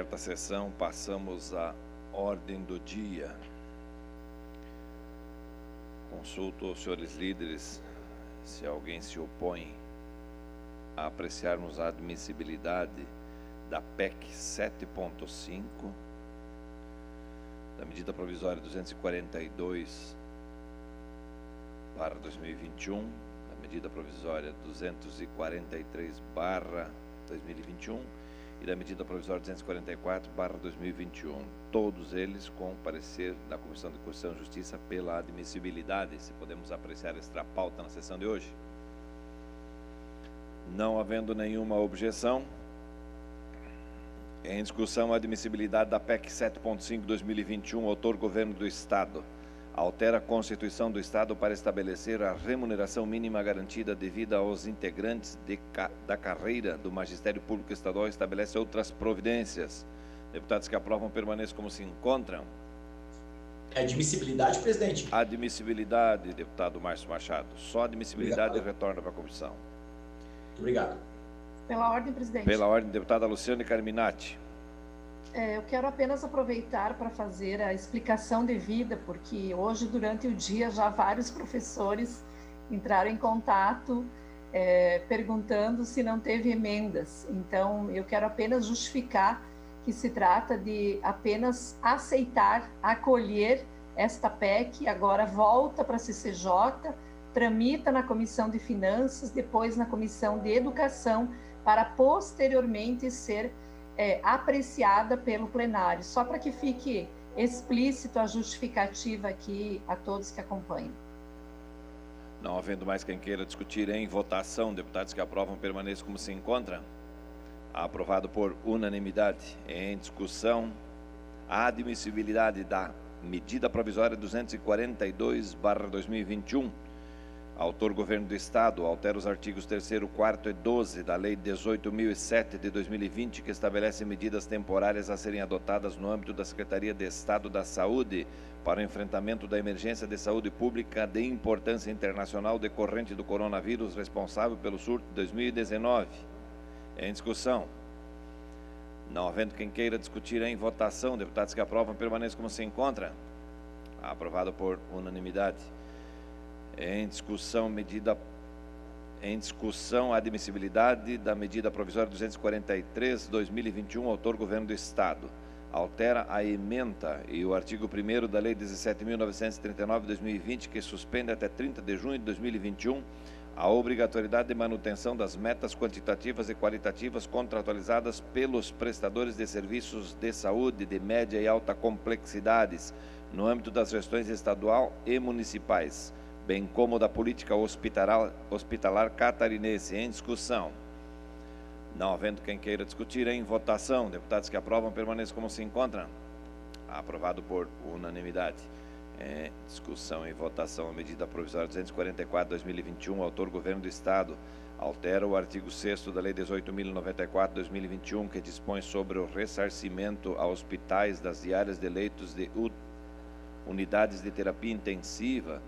Aberta a sessão, passamos à ordem do dia. Consulto aos senhores líderes se alguém se opõe a apreciarmos a admissibilidade da PEC 7.5, da medida provisória 242/2021, da medida provisória 243/2021 e da medida provisória 244/2021, todos eles com parecer da Comissão de Constituição e Justiça pela admissibilidade. Se podemos apreciar esta pauta na sessão de hoje. Não havendo nenhuma objeção, em discussão a admissibilidade da PEC 7.5/2021, autor Governo do Estado. Altera a Constituição do Estado para estabelecer a remuneração mínima garantida devida aos integrantes da carreira do Magistério Público Estadual e estabelece outras providências. Deputados que aprovam permaneçam como se encontram. Admissibilidade, presidente. Admissibilidade, deputado Márcio Machado. Só admissibilidade retorna para a comissão. Muito obrigado. Pela ordem, presidente. Pela ordem, deputada Luciane Carminati. Eu quero apenas aproveitar para fazer a explicação devida, porque hoje, durante o dia, já vários professores entraram em contato perguntando se não teve emendas. Então, eu quero apenas justificar que se trata de apenas aceitar, acolher esta PEC, agora volta para a CCJ, tramita na Comissão de Finanças, depois na Comissão de Educação, para posteriormente ser apreciada pelo plenário, só para que fique explícito a justificativa aqui a todos que acompanham. Não havendo mais quem queira discutir em votação, deputados que aprovam permaneçam como se encontram. Aprovado por unanimidade. Em discussão, a admissibilidade da medida provisória 242/2021. Autor Governo do Estado, altera os artigos 3º, 4º e 12 da Lei 18.007 de 2020, que estabelece medidas temporárias a serem adotadas no âmbito da Secretaria de Estado da Saúde para o enfrentamento da emergência de saúde pública de importância internacional decorrente do coronavírus responsável pelo surto de 2019. Em discussão. Não havendo quem queira discutir em votação, deputados que aprovam permaneçam como se encontram. Aprovado por unanimidade. Em discussão, a admissibilidade da medida provisória 243/2021, autor Governo do Estado. Altera a ementa e o artigo 1º da Lei 17.939/2020, que suspende até 30 de junho de 2021 a obrigatoriedade de manutenção das metas quantitativas e qualitativas contratualizadas pelos prestadores de serviços de saúde de média e alta complexidades no âmbito das gestões estadual e municipais, bem como da política hospitalar catarinense. Em discussão. Não havendo quem queira discutir em votação, deputados que aprovam permaneçam como se encontram. Aprovado por unanimidade. Em discussão e votação a medida provisória 244/2021, autor Governo do Estado, altera o artigo 6º da Lei 18.094/2021, que dispõe sobre o ressarcimento a hospitais das diárias de leitos de unidades de terapia intensiva,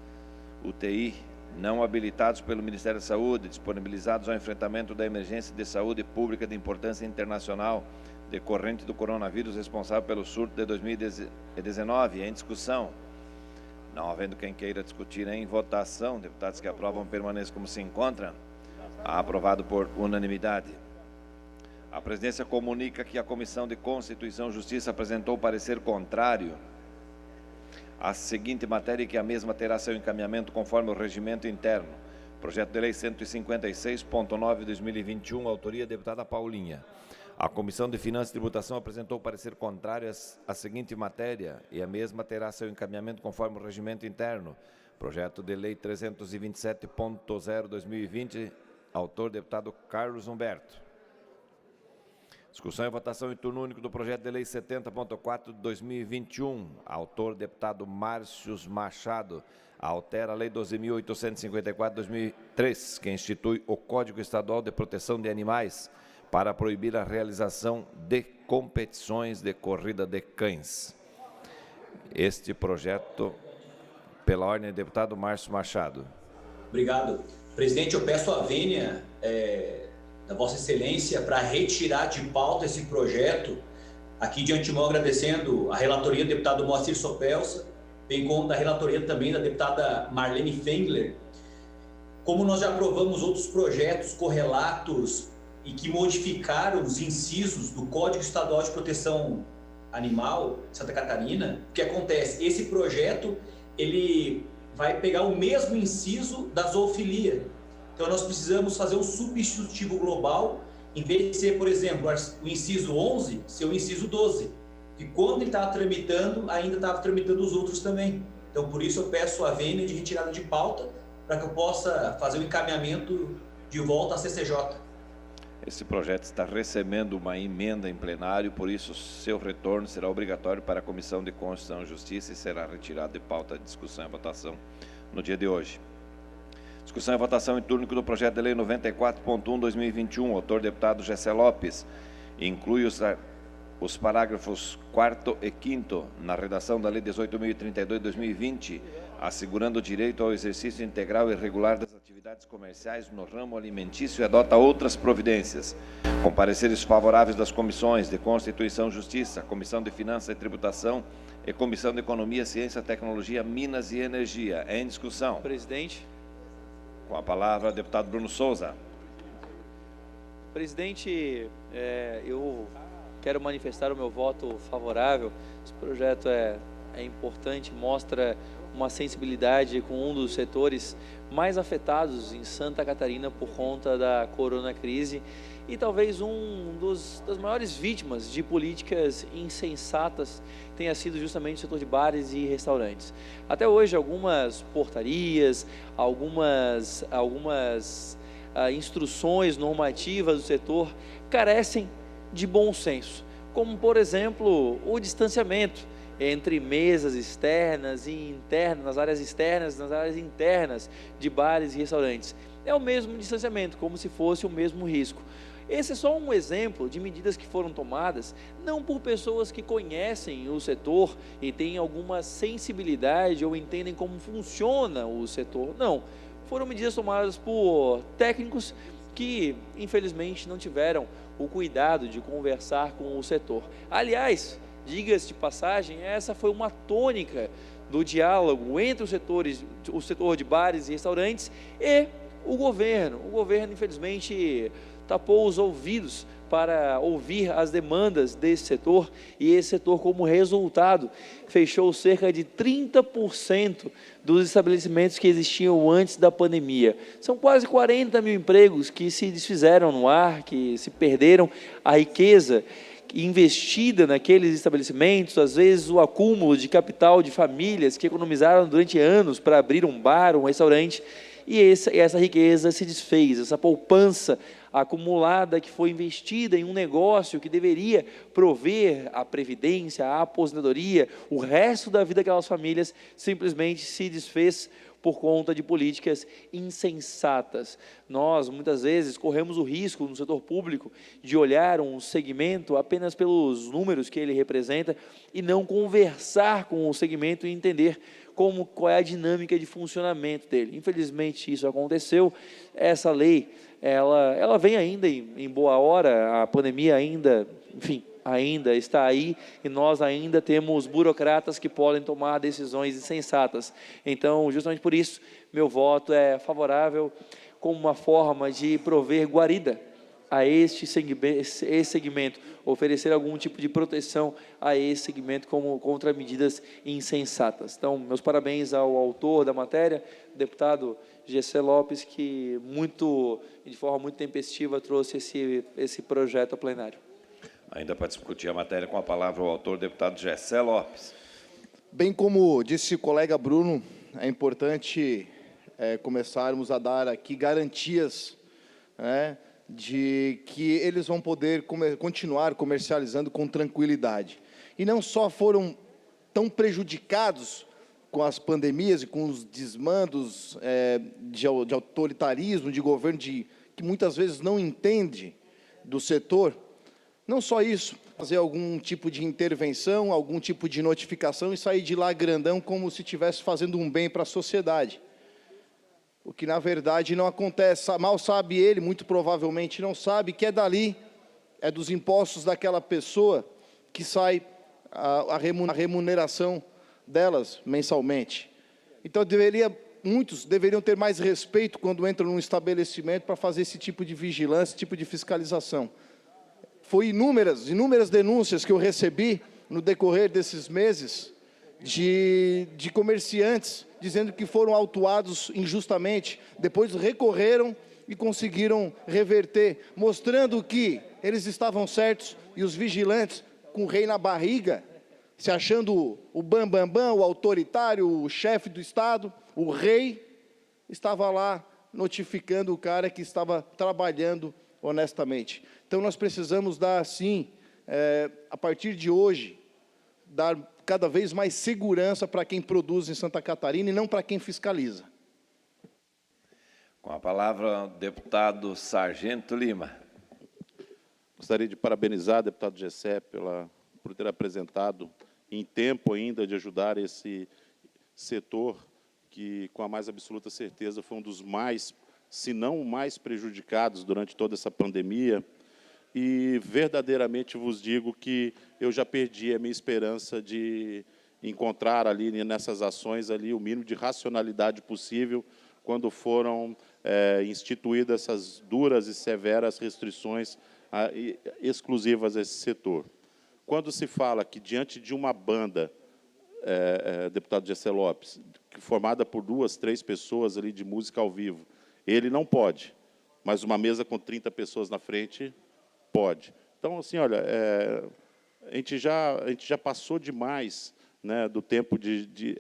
UTI, não habilitados pelo Ministério da Saúde, disponibilizados ao enfrentamento da emergência de saúde pública de importância internacional decorrente do coronavírus responsável pelo surto de 2019. Em discussão. Não havendo quem queira discutir em votação, deputados que aprovam permaneçam como se encontram. Aprovado por unanimidade. A presidência comunica que a Comissão de Constituição e Justiça apresentou parecer contrário a seguinte matéria, que a mesma terá seu encaminhamento conforme o regimento interno. Projeto de Lei 157.9/2021, autoria deputada Paulinha. A Comissão de Finanças e Tributação apresentou parecer contrário à seguinte matéria e a mesma terá seu encaminhamento conforme o regimento interno. Projeto de Lei 327.0/2020, autor deputado Carlos Humberto. Discussão e votação em turno único do projeto de lei 70.4 de 2021, autor deputado Márcio Machado, altera a lei 12.854 de 2003, que institui o Código Estadual de Proteção de Animais para proibir a realização de competições de corrida de cães. Este projeto, pela ordem do deputado Márcio Machado. Obrigado. Presidente, eu peço a vênia da Vossa Excelência para retirar de pauta esse projeto, Aqui de antemão agradecendo a relatoria do deputado Moacir Sopelsa, bem como da relatoria também da deputada Marlene Fengler. Como nós já aprovamos outros projetos correlatos e que modificaram os incisos do Código Estadual de Proteção Animal de Santa Catarina, o que acontece? Esse projeto, ele vai pegar o mesmo inciso da zoofilia. Então, nós precisamos fazer um substitutivo global, em vez de ser, por exemplo, o inciso 11, ser o inciso 12. E quando ele estava tramitando, ainda estava tramitando os outros também. Então, por isso eu peço a vênia de retirada de pauta, para que eu possa fazer o encaminhamento de volta à CCJ. Esse projeto está recebendo uma emenda em plenário, por isso seu retorno será obrigatório para a Comissão de Constituição e Justiça e será retirado de pauta de discussão e votação no dia de hoje. Discussão e votação em turno do projeto de lei 94.1/2021, autor deputado Gessé Lopes. Inclui os parágrafos 4º e 5º na redação da Lei 18.032/2020, assegurando o direito ao exercício integral e regular das atividades comerciais no ramo alimentício e adota outras providências. Com pareceres favoráveis das comissões de Constituição e Justiça, Comissão de Finanças e Tributação e Comissão de Economia, Ciência, Tecnologia, Minas e Energia. Em discussão. Presidente. Com a palavra, deputado Bruno Souza. Presidente, eu quero manifestar o meu voto favorável. Esse projeto é importante, mostra uma sensibilidade com um dos setores mais afetados em Santa Catarina por conta da coronacrise e talvez das maiores vítimas de políticas insensatas tenha sido justamente o setor de bares e restaurantes. Até hoje, algumas portarias, algumas instruções normativas do setor carecem de bom senso, como, por exemplo, o distanciamento entre mesas externas e internas, nas áreas externas, nas áreas internas de bares e restaurantes. É o mesmo distanciamento, como se fosse o mesmo risco. Esse é só um exemplo de medidas que foram tomadas, não por pessoas que conhecem o setor e têm alguma sensibilidade ou entendem como funciona o setor, não. Foram medidas tomadas por técnicos que, infelizmente, não tiveram o cuidado de conversar com o setor. Aliás, diga-se de passagem, essa foi uma tônica do diálogo entre o setor de bares e restaurantes e o governo. O governo, infelizmente, tapou os ouvidos para ouvir as demandas desse setor e esse setor, como resultado, fechou cerca de 30% dos estabelecimentos que existiam antes da pandemia. São quase 40 mil empregos que se desfizeram no ar, que se perderam, a riqueza investida naqueles estabelecimentos, às vezes o acúmulo de capital de famílias que economizaram durante anos para abrir um bar, um restaurante, e essa riqueza se desfez, essa poupança acumulada que foi investida em um negócio que deveria prover a previdência, a aposentadoria, o resto da vida daquelas famílias, simplesmente se desfez por conta de políticas insensatas. Nós, muitas vezes, corremos o risco no setor público de olhar um segmento apenas pelos números que ele representa e não conversar com o segmento e entender qual é a dinâmica de funcionamento dele. Infelizmente, isso aconteceu. Essa lei, ela vem ainda em boa hora, a pandemia ainda está aí e nós ainda temos burocratas que podem tomar decisões insensatas. Então, justamente por isso, meu voto é favorável como uma forma de prover guarida a esse segmento, oferecer algum tipo de proteção a esse segmento contra medidas insensatas. Então, meus parabéns ao autor da matéria, o deputado Gessé Lopes, que de forma muito tempestiva trouxe esse projeto ao plenário. Ainda para discutir a matéria, com a palavra o autor, deputado Gessé Lopes. Bem como disse o colega Bruno, é importante começarmos a dar aqui garantias, de que eles vão poder continuar comercializando com tranquilidade. E não só foram tão prejudicados com as pandemias e com os desmandos de autoritarismo, de governo que muitas vezes não entende do setor. Não só isso, fazer algum tipo de intervenção, algum tipo de notificação e sair de lá grandão como se estivesse fazendo um bem para a sociedade. O que, na verdade, não acontece. Mal sabe ele, muito provavelmente não sabe, que é dali, é dos impostos daquela pessoa que sai a remuneração delas mensalmente. Então, muitos deveriam ter mais respeito quando entram num estabelecimento para fazer esse tipo de vigilância, esse tipo de fiscalização. Foi inúmeras denúncias que eu recebi no decorrer desses meses de comerciantes dizendo que foram autuados injustamente, depois recorreram e conseguiram reverter, mostrando que eles estavam certos e os vigilantes, com o rei na barriga, se achando o bambambam, o autoritário, o chefe do Estado, o rei, estava lá notificando o cara que estava trabalhando honestamente. Então, nós precisamos dar, sim, a partir de hoje, dar cada vez mais segurança para quem produz em Santa Catarina e não para quem fiscaliza. Com a palavra, deputado Sargento Lima. Gostaria de parabenizar o deputado Gessé por ter apresentado em tempo ainda de ajudar esse setor que, com a mais absoluta certeza, foi um dos mais, se não o mais prejudicados durante toda essa pandemia. E verdadeiramente vos digo que eu já perdi a minha esperança de encontrar ali nessas ações ali o mínimo de racionalidade possível quando foram instituídas essas duras e severas restrições exclusivas a esse setor. Quando se fala que diante de uma banda, deputado Gessé Lopes, formada por 2, 3 pessoas ali de música ao vivo, ele não pode, mas uma mesa com 30 pessoas na frente pode. Então, assim, olha, a gente já passou demais, né, do tempo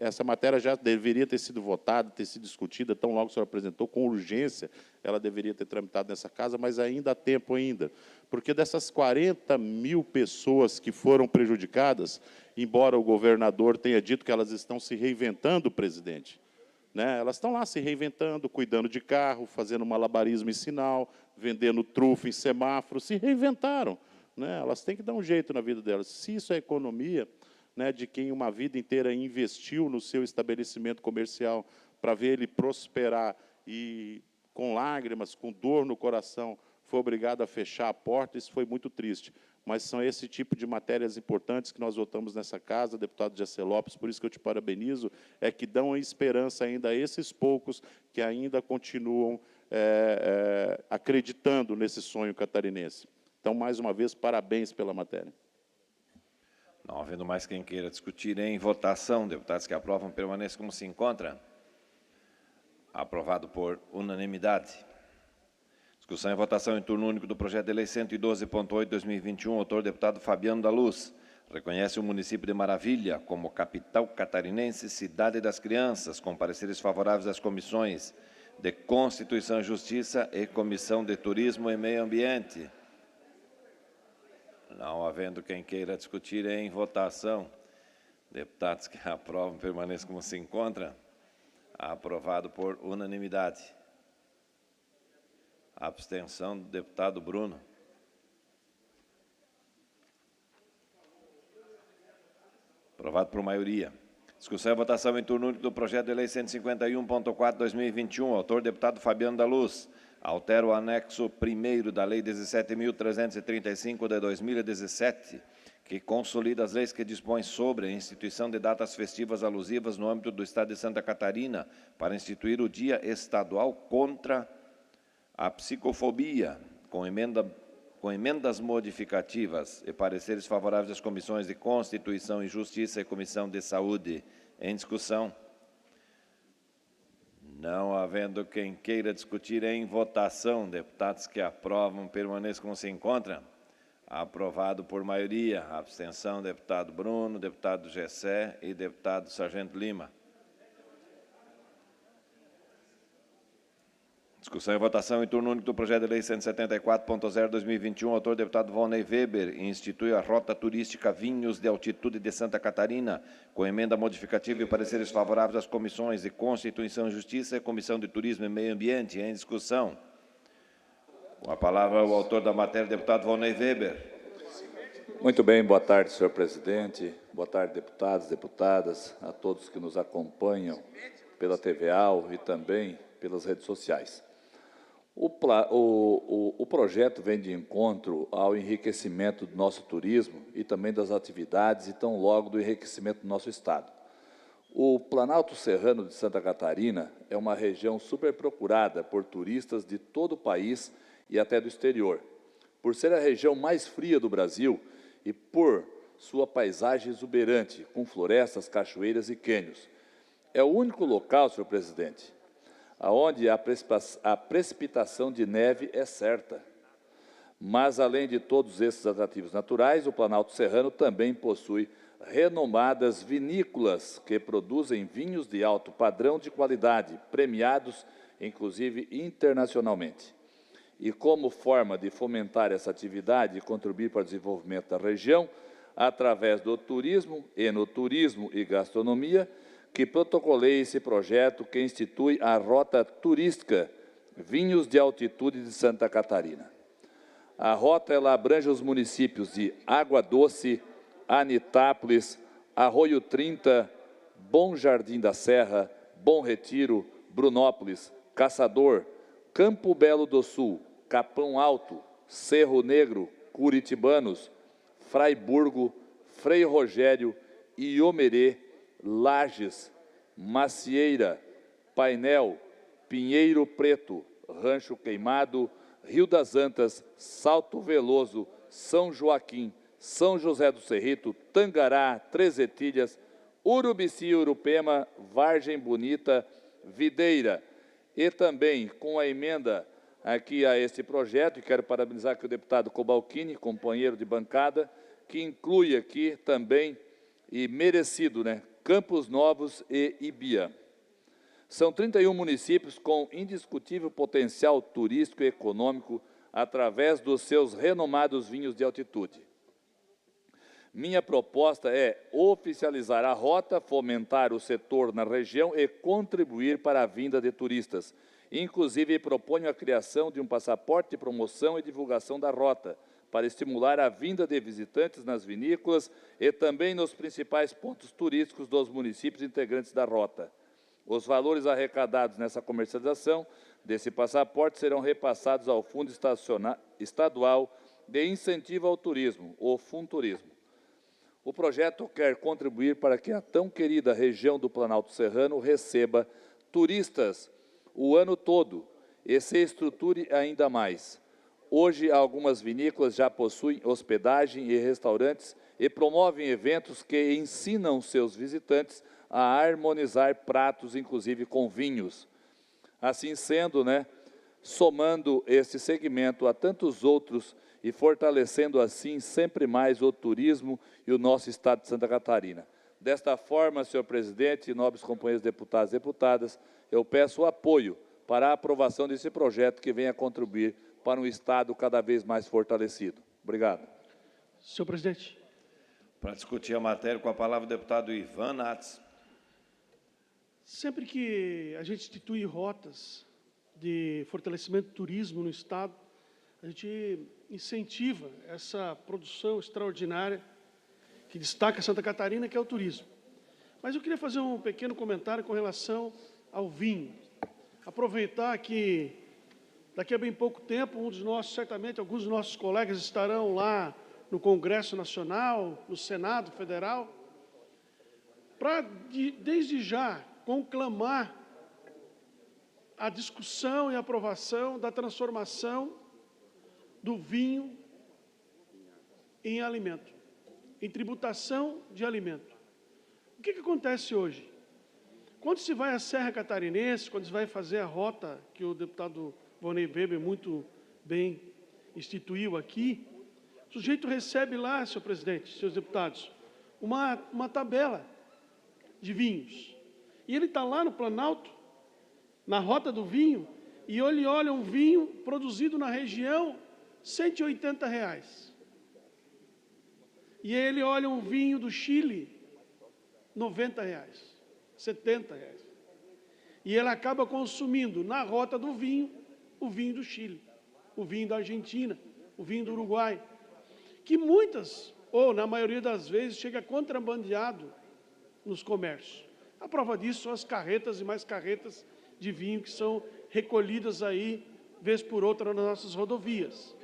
essa matéria já deveria ter sido votada, ter sido discutida, tão logo o senhor apresentou, com urgência, ela deveria ter tramitado nessa casa, mas ainda há tempo ainda. Porque dessas 40 mil pessoas que foram prejudicadas, embora o governador tenha dito que elas estão se reinventando, presidente, né, elas estão lá se reinventando, cuidando de carro, fazendo malabarismo em sinal, vendendo trufa em semáforo, se reinventaram, né, elas têm que dar um jeito na vida delas. Se isso é economia, né, de quem uma vida inteira investiu no seu estabelecimento comercial para ver ele prosperar e, com lágrimas, com dor no coração, foi obrigado a fechar a porta, isso foi muito triste. Mas são esse tipo de matérias importantes que nós votamos nessa casa, deputado Gessé Lopes, por isso que eu te parabenizo, é que dão esperança ainda a esses poucos que ainda continuam acreditando nesse sonho catarinense. Então, mais uma vez, parabéns pela matéria. Não havendo mais quem queira discutir em votação, deputados que aprovam permaneçam como se encontra. Aprovado por unanimidade. Discussão e votação em turno único do projeto de lei 112.8/2021, autor deputado Fabiano da Luz. Reconhece o município de Maravilha como capital catarinense, cidade das crianças, com pareceres favoráveis às comissões de Constituição e Justiça e Comissão de Turismo e Meio Ambiente. Não havendo quem queira discutir em votação, deputados que aprovam permaneçam como se encontram. Aprovado por unanimidade. Abstenção do deputado Bruno. Aprovado por maioria. Discussão e votação em turno único do projeto de lei 151.4/2021, autor deputado Fabiano da Luz. Altera o anexo 1º da Lei 17.335 de 2017, que consolida as leis que dispõem sobre a instituição de datas festivas alusivas no âmbito do Estado de Santa Catarina, para instituir o Dia Estadual contra a Psicofobia, com emendas modificativas e pareceres favoráveis às comissões de Constituição e Justiça e Comissão de Saúde. Em discussão. Não havendo quem queira discutir em votação, deputados que aprovam permaneçam como se encontram. Aprovado por maioria. Abstenção, deputado Bruno, deputado Gessé e deputado Sargento Lima. Discussão e votação em turno único do projeto de lei 174.0/2021, autor deputado Volney Weber, institui a Rota Turística Vinhos de Altitude de Santa Catarina, com emenda modificativa e pareceres favoráveis às comissões de Constituição e Justiça e Comissão de Turismo e Meio Ambiente. Em discussão. Com a palavra o autor da matéria, deputado Volney Weber. Muito bem, boa tarde, senhor presidente, boa tarde, deputados, deputadas, a todos que nos acompanham pela TV AL e também pelas redes sociais. O projeto vem de encontro ao enriquecimento do nosso turismo e também das atividades e tão logo do enriquecimento do nosso Estado. O Planalto Serrano de Santa Catarina é uma região super procurada por turistas de todo o país e até do exterior, por ser a região mais fria do Brasil e por sua paisagem exuberante, com florestas, cachoeiras e cânions. É o único local, senhor presidente, onde a precipitação de neve é certa. Mas, além de todos esses atrativos naturais, o Planalto Serrano também possui renomadas vinícolas que produzem vinhos de alto padrão de qualidade, premiados, inclusive, internacionalmente. E como forma de fomentar essa atividade e contribuir para o desenvolvimento da região, através do turismo, enoturismo e gastronomia, que protocolei esse projeto que institui a Rota Turística Vinhos de Altitude de Santa Catarina. A rota ela abrange os municípios de Água Doce, Anitápolis, Arroio 30, Bom Jardim da Serra, Bom Retiro, Brunópolis, Caçador, Campo Belo do Sul, Capão Alto, Cerro Negro, Curitibanos, Fraiburgo, Frei Rogério, Iomerê, Lages, Macieira, Painel, Pinheiro Preto, Rancho Queimado, Rio das Antas, Salto Veloso, São Joaquim, São José do Cerrito, Tangará, Três Etilhas, Urubici, Urupema, Vargem Bonita, Videira. E também com a emenda aqui a este projeto, e quero parabenizar aqui o deputado Cobalcini, companheiro de bancada, que inclui aqui também, e merecido, né, Campos Novos e Ibia. São 31 municípios com indiscutível potencial turístico e econômico através dos seus renomados vinhos de altitude. Minha proposta é oficializar a rota, fomentar o setor na região e contribuir para a vinda de turistas. Inclusive, proponho a criação de um passaporte de promoção e divulgação da rota, para estimular a vinda de visitantes nas vinícolas e também nos principais pontos turísticos dos municípios integrantes da rota. Os valores arrecadados nessa comercialização desse passaporte serão repassados ao Fundo Estadual de Incentivo ao Turismo, o Funturismo. O projeto quer contribuir para que a tão querida região do Planalto Serrano receba turistas o ano todo e se estruture ainda mais. Hoje, algumas vinícolas já possuem hospedagem e restaurantes e promovem eventos que ensinam seus visitantes a harmonizar pratos, inclusive com vinhos. Assim sendo, né, somando esse segmento a tantos outros e fortalecendo assim sempre mais o turismo e o nosso Estado de Santa Catarina. Desta forma, senhor presidente e nobres companheiros deputados e deputadas, eu peço o apoio para a aprovação desse projeto que venha contribuir para um Estado cada vez mais fortalecido. Obrigado. Senhor presidente. Para discutir a matéria, com a palavra o deputado Ivan Nats. Sempre que a gente institui rotas de fortalecimento do turismo no Estado, a gente incentiva essa produção extraordinária que destaca Santa Catarina, que é o turismo. Mas eu queria fazer um pequeno comentário com relação ao vinho. Aproveitar que daqui a bem pouco tempo, certamente alguns dos nossos colegas estarão lá no Congresso Nacional, no Senado Federal, para, desde já, conclamar a discussão e aprovação da transformação do vinho em alimento, em tributação de alimento. O que acontece hoje? Quando se vai à Serra Catarinense, quando se vai fazer a rota que o deputado Vonei Weber muito bem instituiu aqui, o sujeito recebe lá, senhor presidente, senhores deputados, uma tabela de vinhos. E ele está lá no Planalto, na rota do vinho, e ele olha um vinho produzido na região, R$ 180. E ele olha um vinho do Chile, R$ 90, R$ 70. E ele acaba consumindo, na rota do vinho, o vinho do Chile, o vinho da Argentina, o vinho do Uruguai, que muitas, ou na maioria das vezes, chega contrabandeado nos comércios. A prova disso são as carretas e mais carretas de vinho que são recolhidas aí vez por outra, nas nossas rodovias.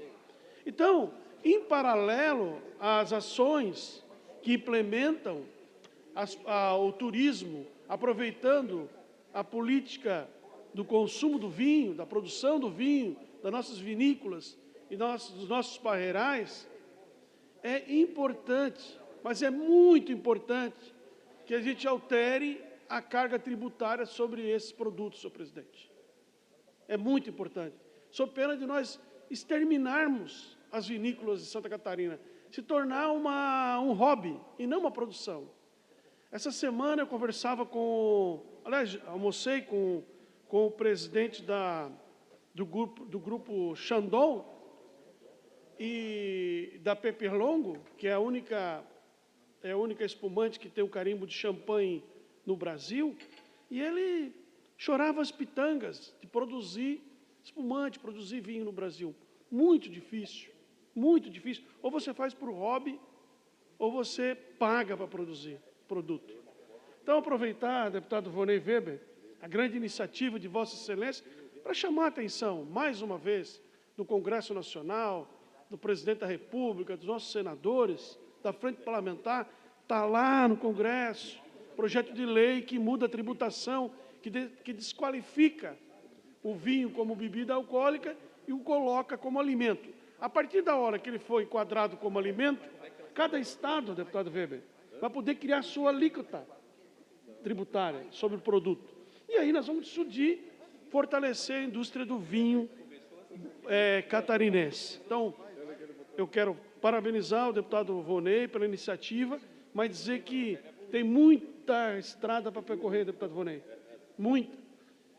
Então, em paralelo às ações que implementam o turismo, aproveitando a política do consumo do vinho, da produção do vinho, das nossas vinícolas e dos nossos parreirais, é importante, mas é muito importante que a gente altere a carga tributária sobre esses produtos, senhor presidente. É muito importante. Sob pena de nós exterminarmos as vinícolas de Santa Catarina, se tornar um hobby e não uma produção. Essa semana eu conversava aliás, almocei com o presidente do grupo Chandon e da Peperlongo, que é a única espumante que tem o carimbo de champanhe no Brasil, e ele chorava as pitangas de produzir espumante, produzir vinho no Brasil. Muito difícil, muito difícil. Ou você faz por hobby, ou você paga para produzir produto. Então, aproveitar, deputado Vonei Weber, a grande iniciativa de Vossa Excelência, para chamar a atenção, mais uma vez, do Congresso Nacional, do Presidente da República, dos nossos senadores, da Frente Parlamentar, está lá no Congresso, projeto de lei que muda a tributação, que desqualifica o vinho como bebida alcoólica e o coloca como alimento. A partir da hora que ele for enquadrado como alimento, cada estado, deputado Weber, vai poder criar sua alíquota tributária sobre o produto. E aí nós vamos decidir fortalecer a indústria do vinho catarinense. Então, eu quero parabenizar o deputado Vonei pela iniciativa, mas dizer que tem muita estrada para percorrer, deputado Vonei. Muita.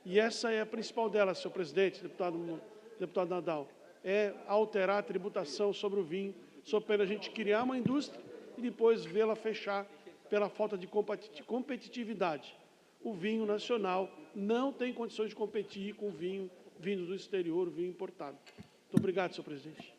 E essa é a principal delas, senhor presidente, deputado Nadal, é alterar a tributação sobre o vinho, sob pena a gente criar uma indústria e depois vê-la fechar pela falta de competitividade. O vinho nacional não tem condições de competir com o vinho vindo do exterior, o vinho importado. Muito obrigado, senhor presidente.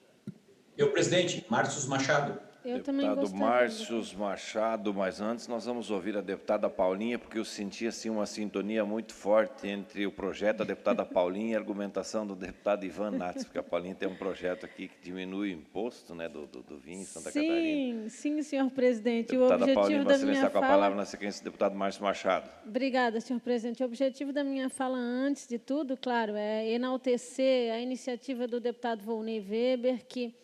Presidente, Márcio Machado. Deputado Márcio Machado, mas antes nós vamos ouvir a deputada Paulinha, porque eu senti assim, uma sintonia muito forte entre o projeto da deputada Paulinha e a argumentação do deputado Ivan Nats, porque a Paulinha tem um projeto aqui que diminui o imposto, né, do vinho em Santa Catarina. Sim, senhor presidente. Deputada o objetivo Paulinha, da você minha está com a fala... palavra na sequência do deputado Márcio Machado. Obrigada, senhor presidente. O objetivo da minha fala, antes de tudo, claro, é enaltecer a iniciativa do deputado Vonei Weber, que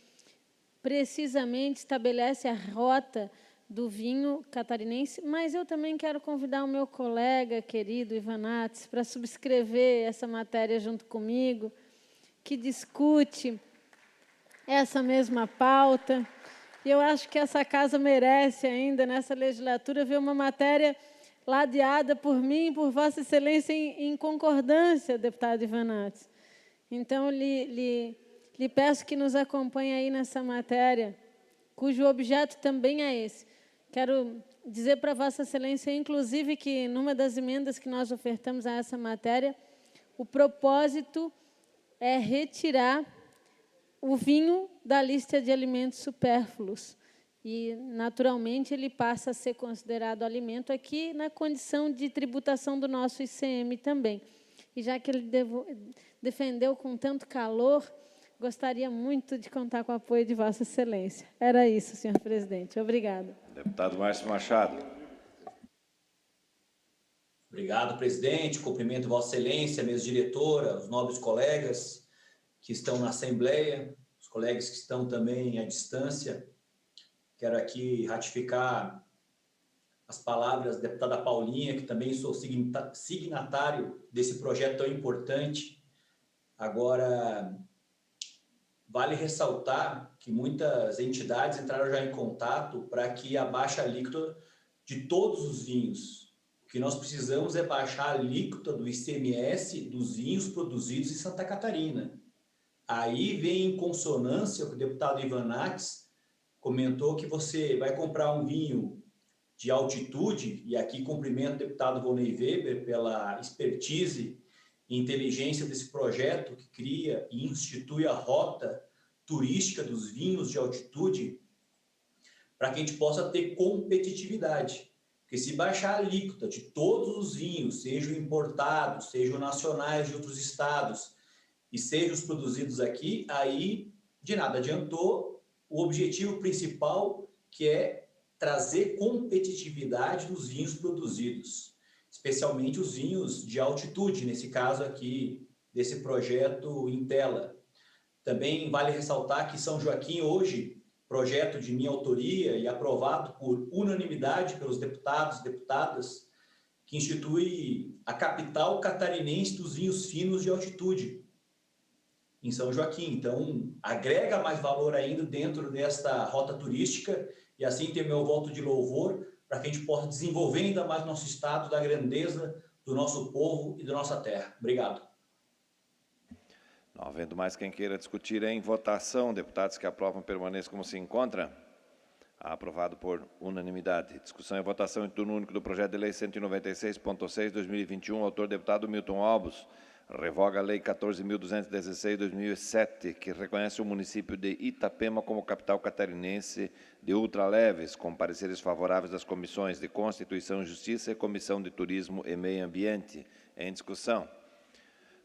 precisamente estabelece a rota do vinho catarinense, mas eu também quero convidar o meu colega querido Ivan Nats para subscrever essa matéria junto comigo, que discute essa mesma pauta. E eu acho que essa casa merece ainda, nessa legislatura, ver uma matéria ladeada por mim e por Vossa Excelência em concordância, deputado Ivan Nats. Então, lhe peço que nos acompanhe aí nessa matéria, cujo objeto também é esse. Quero dizer para Vossa Excelência, inclusive, que numa das emendas que nós ofertamos a essa matéria, o propósito é retirar o vinho da lista de alimentos supérfluos. E, naturalmente, ele passa a ser considerado alimento aqui na condição de tributação do nosso ICM também. E já que ele defendeu com tanto calor, gostaria muito de contar com o apoio de Vossa Excelência. Era isso, senhor presidente. Obrigada. Deputado Márcio Machado. Obrigado, presidente. Cumprimento Vossa Excelência, mesa diretora, os nobres colegas que estão na Assembleia, os colegas que estão também à distância. Quero aqui ratificar as palavras da deputada Paulinha, que também sou signatário desse projeto tão importante. Agora, vale ressaltar que muitas entidades entraram já em contato para que abaixe a alíquota de todos os vinhos. O que nós precisamos é baixar a alíquota do ICMS dos vinhos produzidos em Santa Catarina. Aí vem em consonância com o deputado Ivan Nats, comentou que você vai comprar um vinho de altitude, e aqui cumprimento o deputado Vonei Weber pela expertise e inteligência desse projeto que cria e institui a rota turística dos vinhos de altitude para que a gente possa ter competitividade. Porque se baixar a alíquota de todos os vinhos, sejam importados, sejam nacionais de outros estados, e sejam os produzidos aqui, aí de nada adiantou o objetivo principal, que é trazer competitividade nos vinhos produzidos, especialmente os vinhos de altitude, nesse caso aqui, desse projeto Intela. Também vale ressaltar que São Joaquim, hoje, projeto de minha autoria e aprovado por unanimidade pelos deputados e deputadas, que institui a capital catarinense dos vinhos finos de altitude, em São Joaquim. Então, agrega mais valor ainda dentro desta rota turística e assim ter meu voto de louvor para que a gente possa desenvolver ainda mais nosso estado, da grandeza do nosso povo e da nossa terra. Obrigado. Não havendo mais quem queira discutir em votação, deputados que aprovam permaneçam como se encontra. Aprovado por unanimidade. Discussão e votação em turno único do projeto de lei 196.6/2021, autor deputado Milton Albos. Revoga a Lei 14.216/2007, que reconhece o município de Itapema como capital catarinense de ultraleves, com pareceres favoráveis das comissões de Constituição e Justiça e Comissão de Turismo e Meio Ambiente. Em discussão.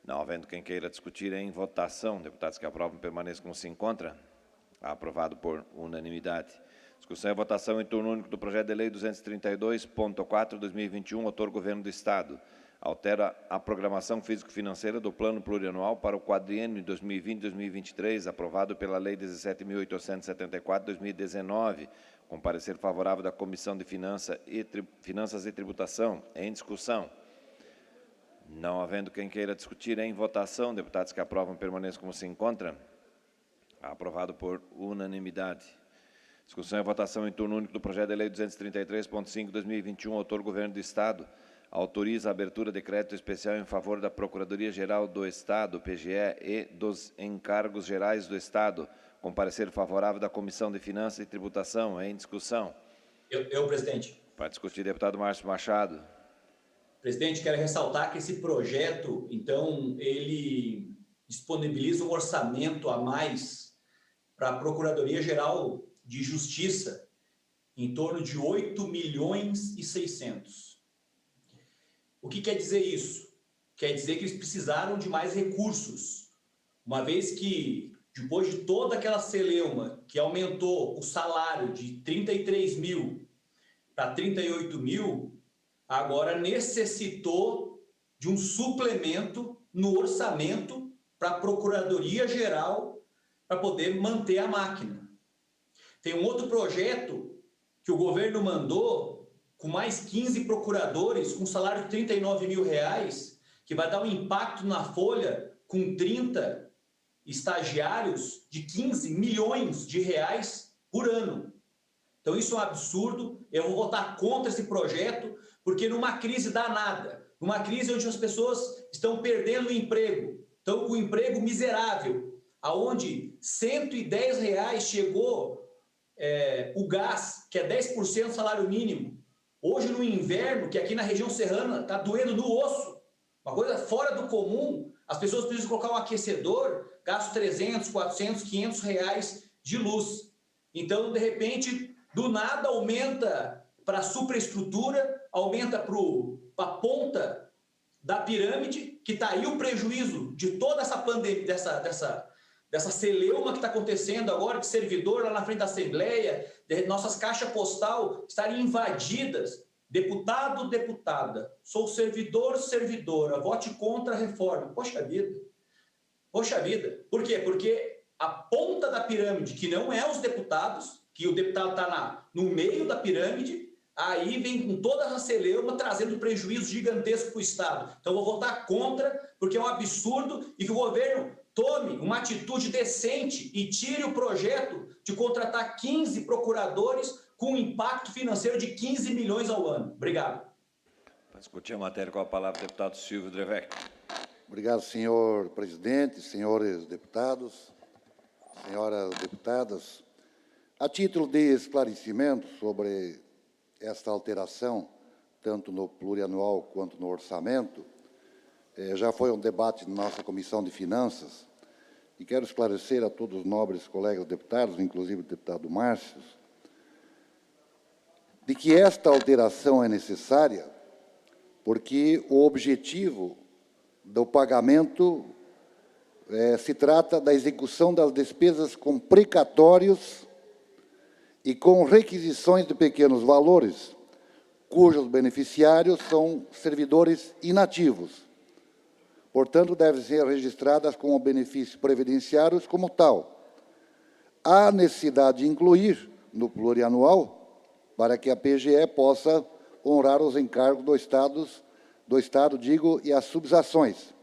Não havendo quem queira discutir em votação, deputados que aprovam permaneçam como se encontra. Aprovado por unanimidade. Discussão e votação em turno único do projeto de lei 232.4/2021, autor Governo do Estado. Altera a programação físico-financeira do Plano Plurianual para o quadriênio 2020-2023, aprovado pela Lei 17.874/2019, com parecer favorável da Comissão de Finanças e Tributação. Em discussão. Não havendo quem queira discutir em votação, deputados que aprovam permaneçam como se encontra. Aprovado por unanimidade. Discussão e votação em turno único do projeto de lei 233.5/2021, autor Governo do Estado. Autoriza a abertura de crédito especial em favor da Procuradoria-Geral do Estado, PGE, e dos encargos gerais do Estado, com parecer favorável da Comissão de Finanças e Tributação. Em discussão. Presidente. Para discutir, deputado Márcio Machado. Presidente, quero ressaltar que esse projeto, então, ele disponibiliza um orçamento a mais para a Procuradoria-Geral de Justiça, em torno de 8.600.000. O que quer dizer isso? Quer dizer que eles precisaram de mais recursos, uma vez que, depois de toda aquela celeuma que aumentou o salário de 33.000 para 38.000, agora necessitou de um suplemento no orçamento para a Procuradoria-Geral para poder manter a máquina. Tem um outro projeto que o governo mandou com mais 15 procuradores com salário de R$39.000, que vai dar um impacto na folha com 30 estagiários de R$15 milhões por ano. Então isso é um absurdo. Eu vou votar contra esse projeto, porque numa crise danada, numa crise onde as pessoas estão perdendo o emprego, estão com um emprego miserável, aonde R$110 chegou o gás, que é 10% do salário mínimo. Hoje, no inverno, que aqui na região serrana está doendo no osso, uma coisa fora do comum, as pessoas precisam colocar um aquecedor, gasto R$300, R$400, R$500 de luz. Então, de repente, do nada aumenta para a superestrutura, aumenta para a ponta da pirâmide, que está aí o prejuízo de toda essa pandemia, dessa celeuma que está acontecendo agora, de servidor lá na frente da Assembleia, de nossas caixas postal estarem invadidas. Deputado, deputada, sou servidor, servidora, vote contra a reforma. Poxa vida. Poxa vida. Por quê? Porque a ponta da pirâmide, que não é os deputados, que o deputado está no meio da pirâmide, aí vem com toda a celeuma trazendo prejuízo gigantesco para o Estado. Então, eu vou votar contra, porque é um absurdo e que o governo tome uma atitude decente e tire o projeto de contratar 15 procuradores com um impacto financeiro de 15 milhões ao ano. Obrigado. Para discutir a matéria, com a palavra, o deputado Silvio Drevec. Obrigado, senhor presidente, senhores deputados, senhoras deputadas. A título de esclarecimento sobre esta alteração, tanto no plurianual quanto no orçamento, já foi um debate na nossa Comissão de Finanças, e quero esclarecer a todos os nobres colegas deputados, inclusive o deputado Márcio, de que esta alteração é necessária porque o objetivo do pagamento se trata da execução das despesas com precatórios e com requisições de pequenos valores, cujos beneficiários são servidores inativos. Portanto, devem ser registradas como benefícios previdenciários como tal. Há necessidade de incluir no plurianual para que a PGE possa honrar os encargos do Estado, e as subsações,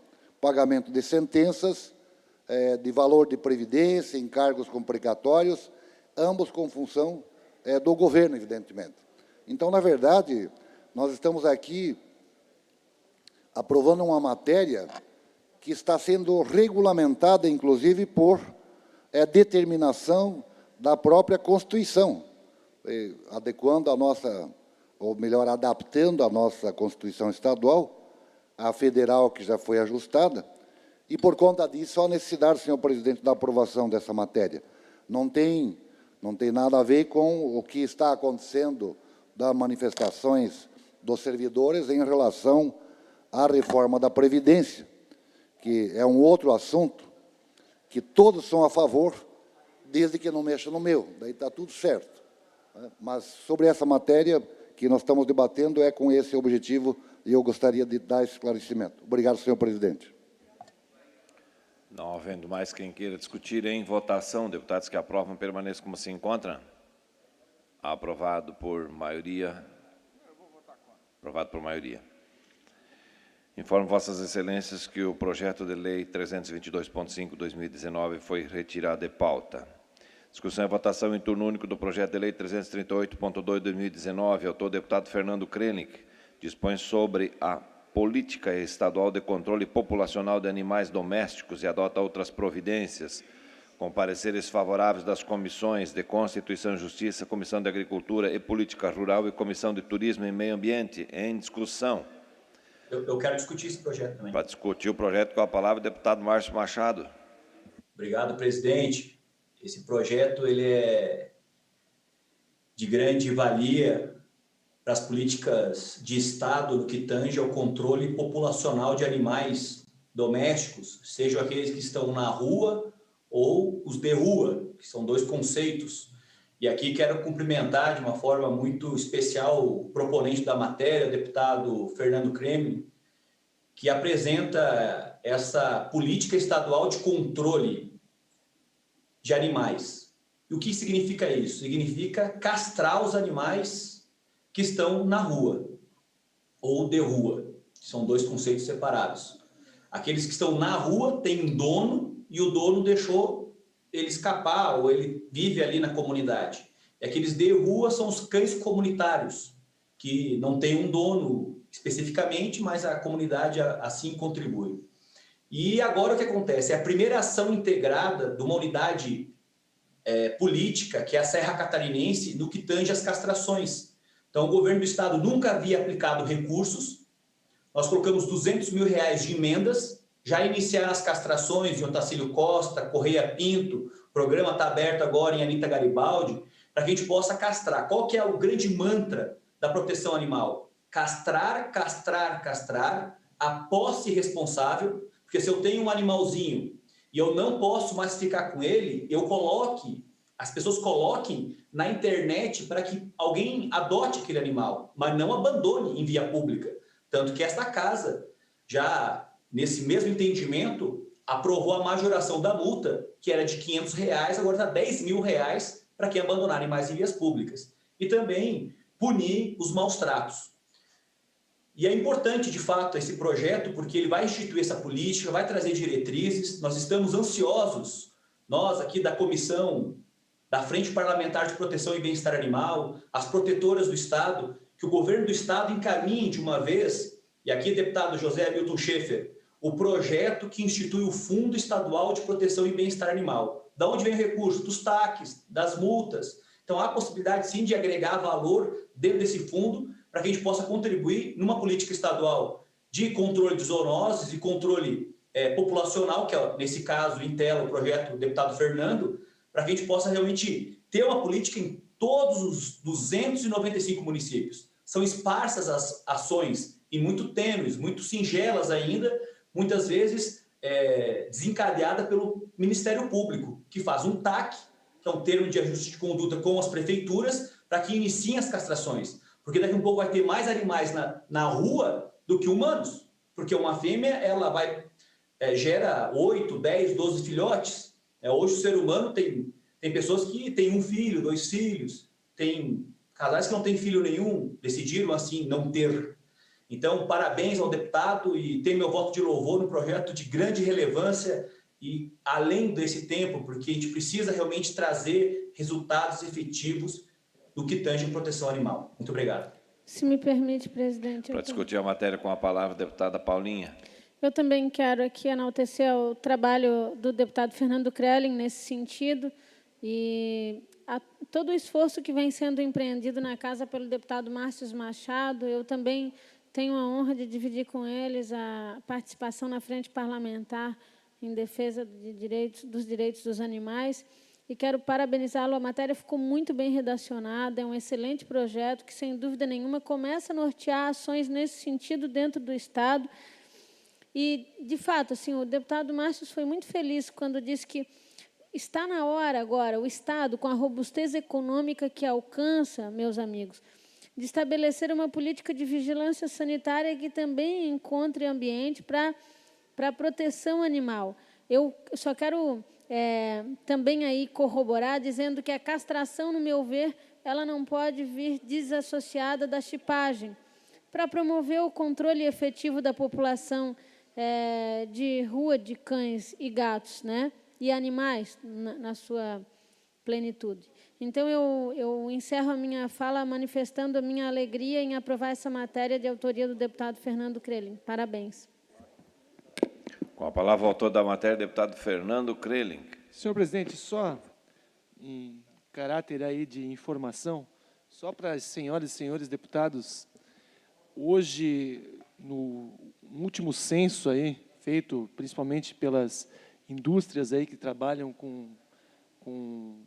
pagamento de sentenças, de valor de previdência, encargos com precatórios, ambos com função do governo, evidentemente. Então, na verdade, nós estamos aqui aprovando uma matéria que está sendo regulamentada, inclusive, por determinação da própria Constituição, adequando a nossa, ou melhor, adaptando a nossa Constituição estadual à federal, que já foi ajustada, e, por conta disso, há necessidade, senhor presidente, da aprovação dessa matéria. Não tem nada a ver com o que está acontecendo das manifestações dos servidores em relação à reforma da Previdência, que é um outro assunto que todos são a favor, desde que não mexa no meu, daí está tudo certo. Mas sobre essa matéria que nós estamos debatendo é com esse objetivo e eu gostaria de dar esse esclarecimento. Obrigado, senhor presidente. Não havendo mais quem queira discutir em votação, deputados que aprovam permaneçam como se encontram. Aprovado por maioria. Aprovado por maioria. Informo Vossas Excelências que o projeto de lei 322.5/2019 foi retirado de pauta. Discussão e votação em turno único do projeto de lei 338.2/2019, autor deputado Fernando Krenick, dispõe sobre a política estadual de controle populacional de animais domésticos e adota outras providências, com pareceres favoráveis das comissões de Constituição e Justiça, Comissão de Agricultura e Política Rural e Comissão de Turismo e Meio Ambiente. Em discussão. Eu quero discutir esse projeto também. Para discutir o projeto, com a palavra o deputado Márcio Machado. Obrigado, presidente. Esse projeto ele é de grande valia para as políticas de Estado no que tange ao controle populacional de animais domésticos, sejam aqueles que estão na rua ou os de rua, que são dois conceitos. E aqui quero cumprimentar de uma forma muito especial o proponente da matéria, o deputado Fernando Krenick, que apresenta essa política estadual de controle de animais. E o que significa isso? Significa castrar os animais que estão na rua ou de rua. São dois conceitos separados. Aqueles que estão na rua têm um dono e o dono deixou ele escapar ou ele vive ali na comunidade. E aqueles de rua são os cães comunitários, que não tem um dono especificamente, mas a comunidade assim contribui. E agora o que acontece? É a primeira ação integrada de uma unidade política, que é a Serra Catarinense, no que tange às castrações. Então, o governo do estado nunca havia aplicado recursos. Nós colocamos R$200 mil de emendas, já iniciaram as castrações em Otacílio Costa, Correia Pinto, o programa está aberto agora em Anita Garibaldi, para que a gente possa castrar. Qual que é o grande mantra da proteção animal? Castrar, castrar, castrar, a posse responsável, porque se eu tenho um animalzinho e eu não posso mais ficar com ele, as pessoas coloquem na internet para que alguém adote aquele animal, mas não abandone em via pública. Tanto que esta casa, já nesse mesmo entendimento, aprovou a majoração da multa, que era de R$500, agora está R$10 mil para quem abandonar animais em vias públicas. E também punir os maus tratos. E é importante, de fato, esse projeto, porque ele vai instituir essa política, vai trazer diretrizes. Nós estamos ansiosos, nós aqui da Comissão da Frente Parlamentar de Proteção e Bem-Estar Animal, as protetoras do Estado, que o governo do Estado encaminhe de uma vez, e aqui, deputado José Hamilton Schaefer, o projeto que institui o Fundo Estadual de Proteção e Bem-Estar Animal. Da onde vem o recurso? Dos TACs, das multas. Então, há possibilidade, sim, de agregar valor dentro desse fundo para que a gente possa contribuir numa política estadual de controle de zoonoses e controle populacional, que é, nesse caso, Intela, o projeto do deputado Fernando, para que a gente possa realmente ter uma política em todos os 295 municípios. São esparsas as ações e muito tênues, muito singelas ainda, muitas vezes desencadeada pelo Ministério Público, que faz um TAC, que é um termo de ajuste de conduta com as prefeituras, para que iniciem as castrações. Porque daqui a um pouco vai ter mais animais na rua do que humanos. Porque uma fêmea, ela gera 8, 10, 12 filhotes. Hoje o ser humano tem pessoas que têm 1 filho, 2 filhos, tem casais que não têm filho nenhum, decidiram assim não ter. Então, parabéns ao deputado e tem meu voto de louvor no projeto de grande relevância e além desse tempo, porque a gente precisa realmente trazer resultados efetivos do que tange em proteção animal. Muito obrigado. Se me permite, presidente. Para discutir a matéria com a palavra, a deputada Paulinha. Eu também quero aqui enaltecer o trabalho do deputado Fernando Krelling nesse sentido e todo o esforço que vem sendo empreendido na casa pelo deputado Márcio Machado. Eu também tenho a honra de dividir com eles a participação na frente parlamentar em defesa dos direitos dos animais. E quero parabenizá-lo. A matéria ficou muito bem redacionada, é um excelente projeto que, sem dúvida nenhuma, começa a nortear ações nesse sentido dentro do Estado. E, de fato, assim, o deputado Márcio foi muito feliz quando disse que está na hora agora, o Estado, com a robustez econômica que alcança, meus amigos, de estabelecer uma política de vigilância sanitária que também encontre ambiente para a proteção animal. Eu só quero também aí corroborar, dizendo que a castração, no meu ver, ela não pode vir desassociada da chipagem, para promover o controle efetivo da população de rua de cães e gatos, né? E animais na sua plenitude. Então, eu encerro a minha fala manifestando a minha alegria em aprovar essa matéria de autoria do deputado Fernando Krelling. Parabéns. Com a palavra, o autor da matéria, deputado Fernando Krelling. Senhor presidente, só em caráter aí de informação, só para as senhoras e senhores deputados, hoje, no último censo aí, feito principalmente pelas indústrias aí que trabalham com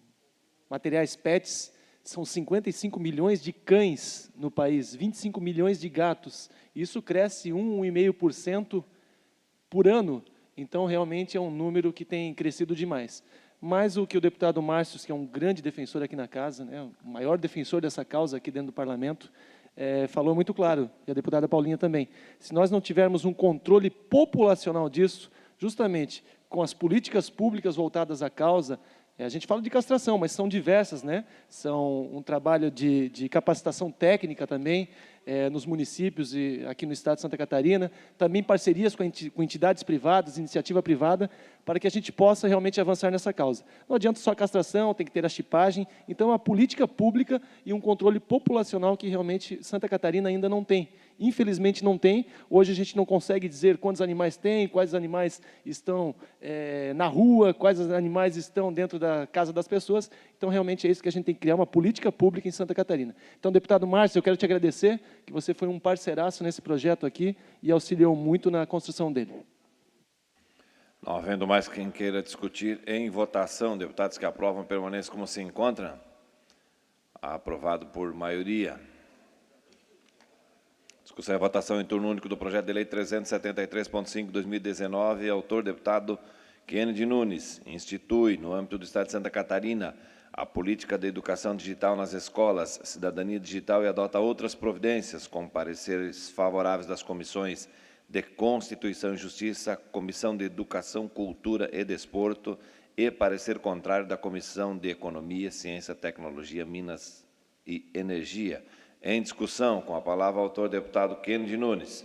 materiais PETs, são 55 milhões de cães no país, 25 milhões de gatos. Isso cresce 1,5% por ano. Então, realmente, é um número que tem crescido demais. Mas o que o deputado Márcio, que é um grande defensor aqui na casa, né, o maior defensor dessa causa aqui dentro do parlamento, falou muito claro, e a deputada Paulinha também. Se nós não tivermos um controle populacional disso, justamente com as políticas públicas voltadas à causa, a gente fala de castração, mas são diversas, né? São um trabalho de capacitação técnica também, nos municípios e aqui no estado de Santa Catarina, também parcerias com entidades privadas, iniciativa privada, para que a gente possa realmente avançar nessa causa. Não adianta só a castração, tem que ter a chipagem, então uma política pública e um controle populacional que realmente Santa Catarina ainda não tem. Infelizmente não tem, hoje a gente não consegue dizer quantos animais tem, quais animais estão na rua, quais animais estão dentro da casa das pessoas, então realmente é isso que a gente tem que criar, uma política pública em Santa Catarina. Então, deputado Márcio, eu quero te agradecer, que você foi um parceiraço nesse projeto aqui e auxiliou muito na construção dele. Não havendo mais quem queira discutir em votação, deputados que aprovam permanecem como se encontram. Aprovado por maioria. Discussão e votação em turno único do projeto de lei 373.5/2019, autor deputado Kennedy Nunes, institui, no âmbito do Estado de Santa Catarina, a política de educação digital nas escolas, cidadania digital e adota outras providências, com pareceres favoráveis das comissões de Constituição e Justiça, Comissão de Educação, Cultura e Desporto e parecer contrário da Comissão de Economia, Ciência, Tecnologia, Minas e Energia. Em discussão, com a palavra o autor deputado Kennedy Nunes.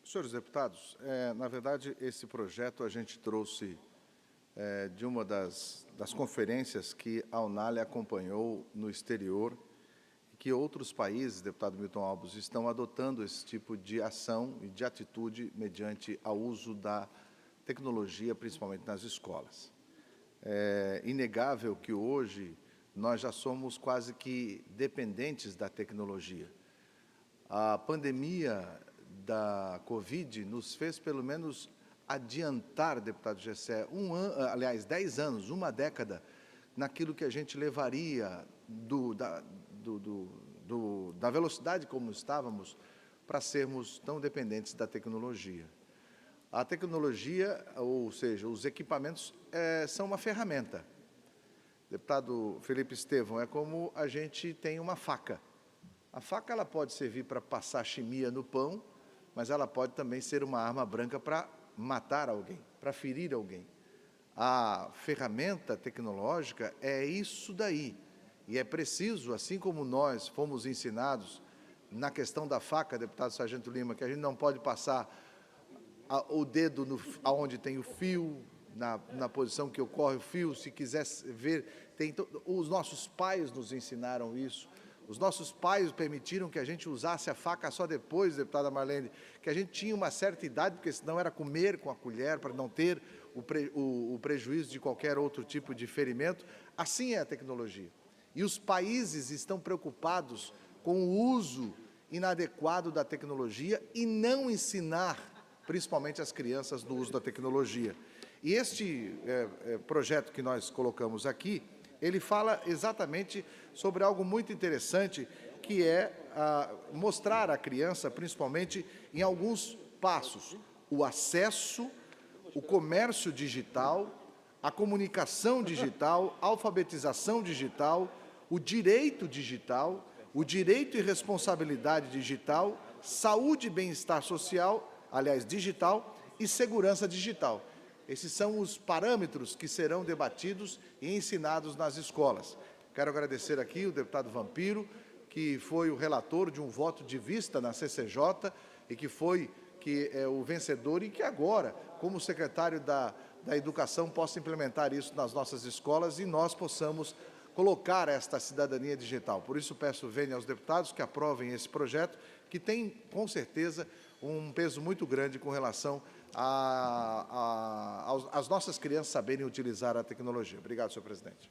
Senhores deputados, na verdade, esse projeto a gente trouxe de uma das conferências que a Unale acompanhou no exterior, e que outros países, deputado Milton Alves, estão adotando esse tipo de ação e de atitude mediante ao uso da tecnologia, principalmente nas escolas. É inegável que hoje nós já somos quase que dependentes da tecnologia. A pandemia da Covid nos fez, pelo menos, adiantar, deputado Gessé, 10 anos, uma década, naquilo que a gente levaria da velocidade como estávamos para sermos tão dependentes da tecnologia. A tecnologia, ou seja, os equipamentos, são uma ferramenta. Deputado Felipe Estevão, é como a gente tem uma faca. A faca ela pode servir para passar chimia no pão, mas ela pode também ser uma arma branca para matar alguém, para ferir alguém. A ferramenta tecnológica é isso daí. E é preciso, assim como nós fomos ensinados na questão da faca, deputado Sargento Lima, que a gente não pode passar o dedo aonde tem o fio, na posição que ocorre o fio, se quiser ver, os nossos pais nos ensinaram isso. Os nossos pais permitiram que a gente usasse a faca só depois, deputada Marlene, que a gente tinha uma certa idade, porque senão era comer com a colher, para não ter o prejuízo de qualquer outro tipo de ferimento. Assim é a tecnologia. E os países estão preocupados com o uso inadequado da tecnologia e não ensinar, principalmente as crianças, no uso da tecnologia. E este projeto que nós colocamos aqui, ele fala exatamente sobre algo muito interessante, que é mostrar à criança, principalmente em alguns passos, o acesso, o comércio digital, a comunicação digital, a alfabetização digital, o direito digital, o direito e responsabilidade digital, saúde e bem-estar social, aliás, digital, e segurança digital. Esses são os parâmetros que serão debatidos e ensinados nas escolas. Quero agradecer aqui o deputado Vampiro, que foi o relator de um voto de vista na CCJ e que foi o vencedor e que agora, como secretário da Educação, possa implementar isso nas nossas escolas e nós possamos colocar esta cidadania digital. Por isso, peço venha aos deputados que aprovem esse projeto, que tem, com certeza, um peso muito grande com relação às nossas crianças saberem utilizar a tecnologia. Obrigado, senhor presidente.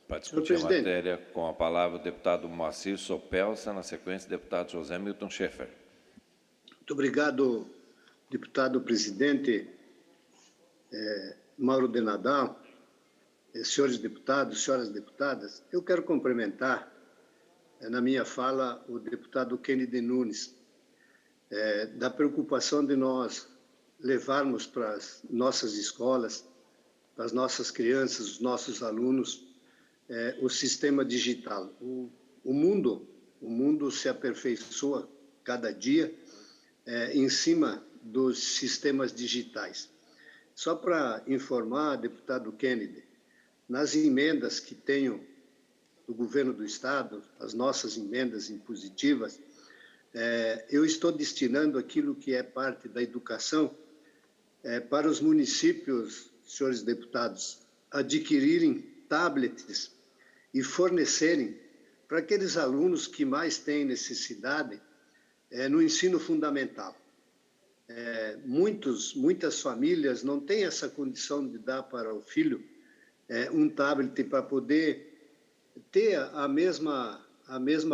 Para discutir a matéria, com a palavra o deputado Moacir Sopelsa, na sequência, o deputado José Milton Schaeffer. Muito obrigado, deputado presidente Mauro de Nadal, senhores deputados, senhoras deputadas. Eu quero cumprimentar, na minha fala, o deputado Kennedy Nunes, da preocupação de nós levarmos para as nossas escolas, para as nossas crianças, os nossos alunos, o sistema digital. O mundo se aperfeiçoa cada dia em cima dos sistemas digitais. Só para informar, deputado Kennedy, nas emendas que tenho do governo do Estado, as nossas emendas impositivas, eu estou destinando aquilo que é parte da educação para os municípios, senhores deputados, adquirirem tablets e fornecerem para aqueles alunos que mais têm necessidade no ensino fundamental. Muitas famílias não têm essa condição de dar para o filho um tablet para poder ter a mesma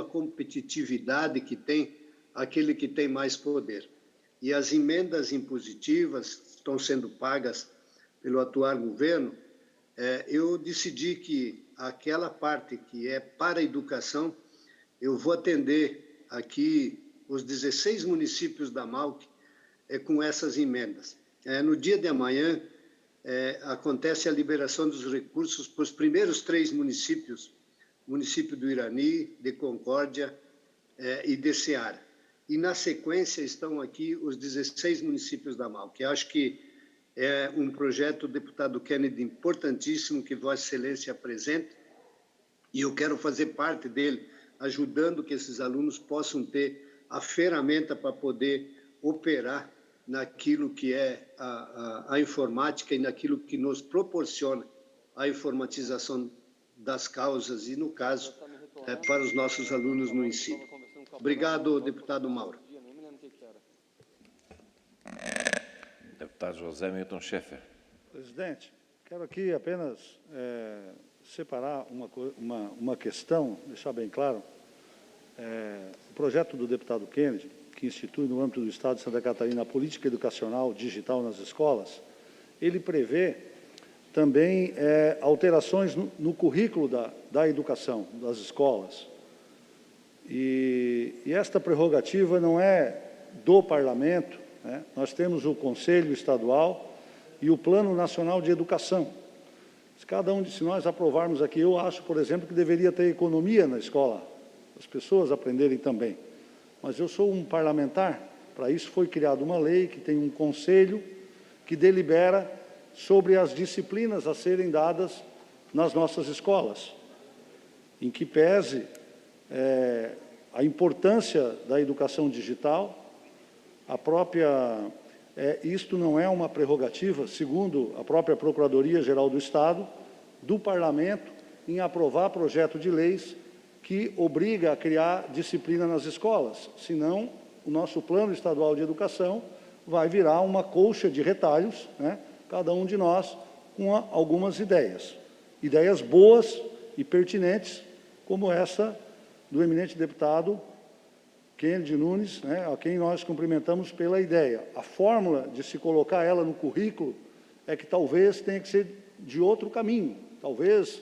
competitividade que tem aquele que tem mais poder. E as emendas impositivas estão sendo pagas pelo atual governo. Eu decidi que aquela parte que é para a educação, eu vou atender aqui os 16 municípios da MAUC com essas emendas. No dia de amanhã, acontece a liberação dos recursos para os primeiros 3 municípios, município do Irani, de Concórdia e de Ceará. E, na sequência, estão aqui os 16 municípios da MAUC. Acho que é um projeto, deputado Kennedy, importantíssimo, que Vossa Excelência apresenta, e eu quero fazer parte dele, ajudando que esses alunos possam ter a ferramenta para poder operar naquilo que é a informática e naquilo que nos proporciona a informatização das causas e, no caso, para os nossos alunos no ensino. Obrigado, deputado Mauro. Deputado José Milton Schaeffer. Presidente, quero aqui apenas separar uma questão, deixar bem claro. O projeto do deputado Kennedy, que institui no âmbito do Estado de Santa Catarina a política educacional digital nas escolas, ele prevê também alterações no currículo da educação das escolas. E esta prerrogativa não é do Parlamento, né? Nós temos o Conselho Estadual e o Plano Nacional de Educação. Se nós aprovarmos aqui, eu acho, por exemplo, que deveria ter economia na escola, as pessoas aprenderem também. Mas eu sou um parlamentar, para isso foi criada uma lei que tem um conselho que delibera sobre as disciplinas a serem dadas nas nossas escolas, em que pese a importância da educação digital, isto não é uma prerrogativa, segundo a própria Procuradoria-Geral do Estado, do Parlamento, em aprovar projeto de leis que obriga a criar disciplina nas escolas, senão o nosso Plano Estadual de Educação vai virar uma colcha de retalhos, né? Cada um de nós com algumas ideias boas e pertinentes, como essa do eminente deputado Kennedy Nunes, né, a quem nós cumprimentamos pela ideia. A fórmula de se colocar ela no currículo é que talvez tenha que ser de outro caminho, talvez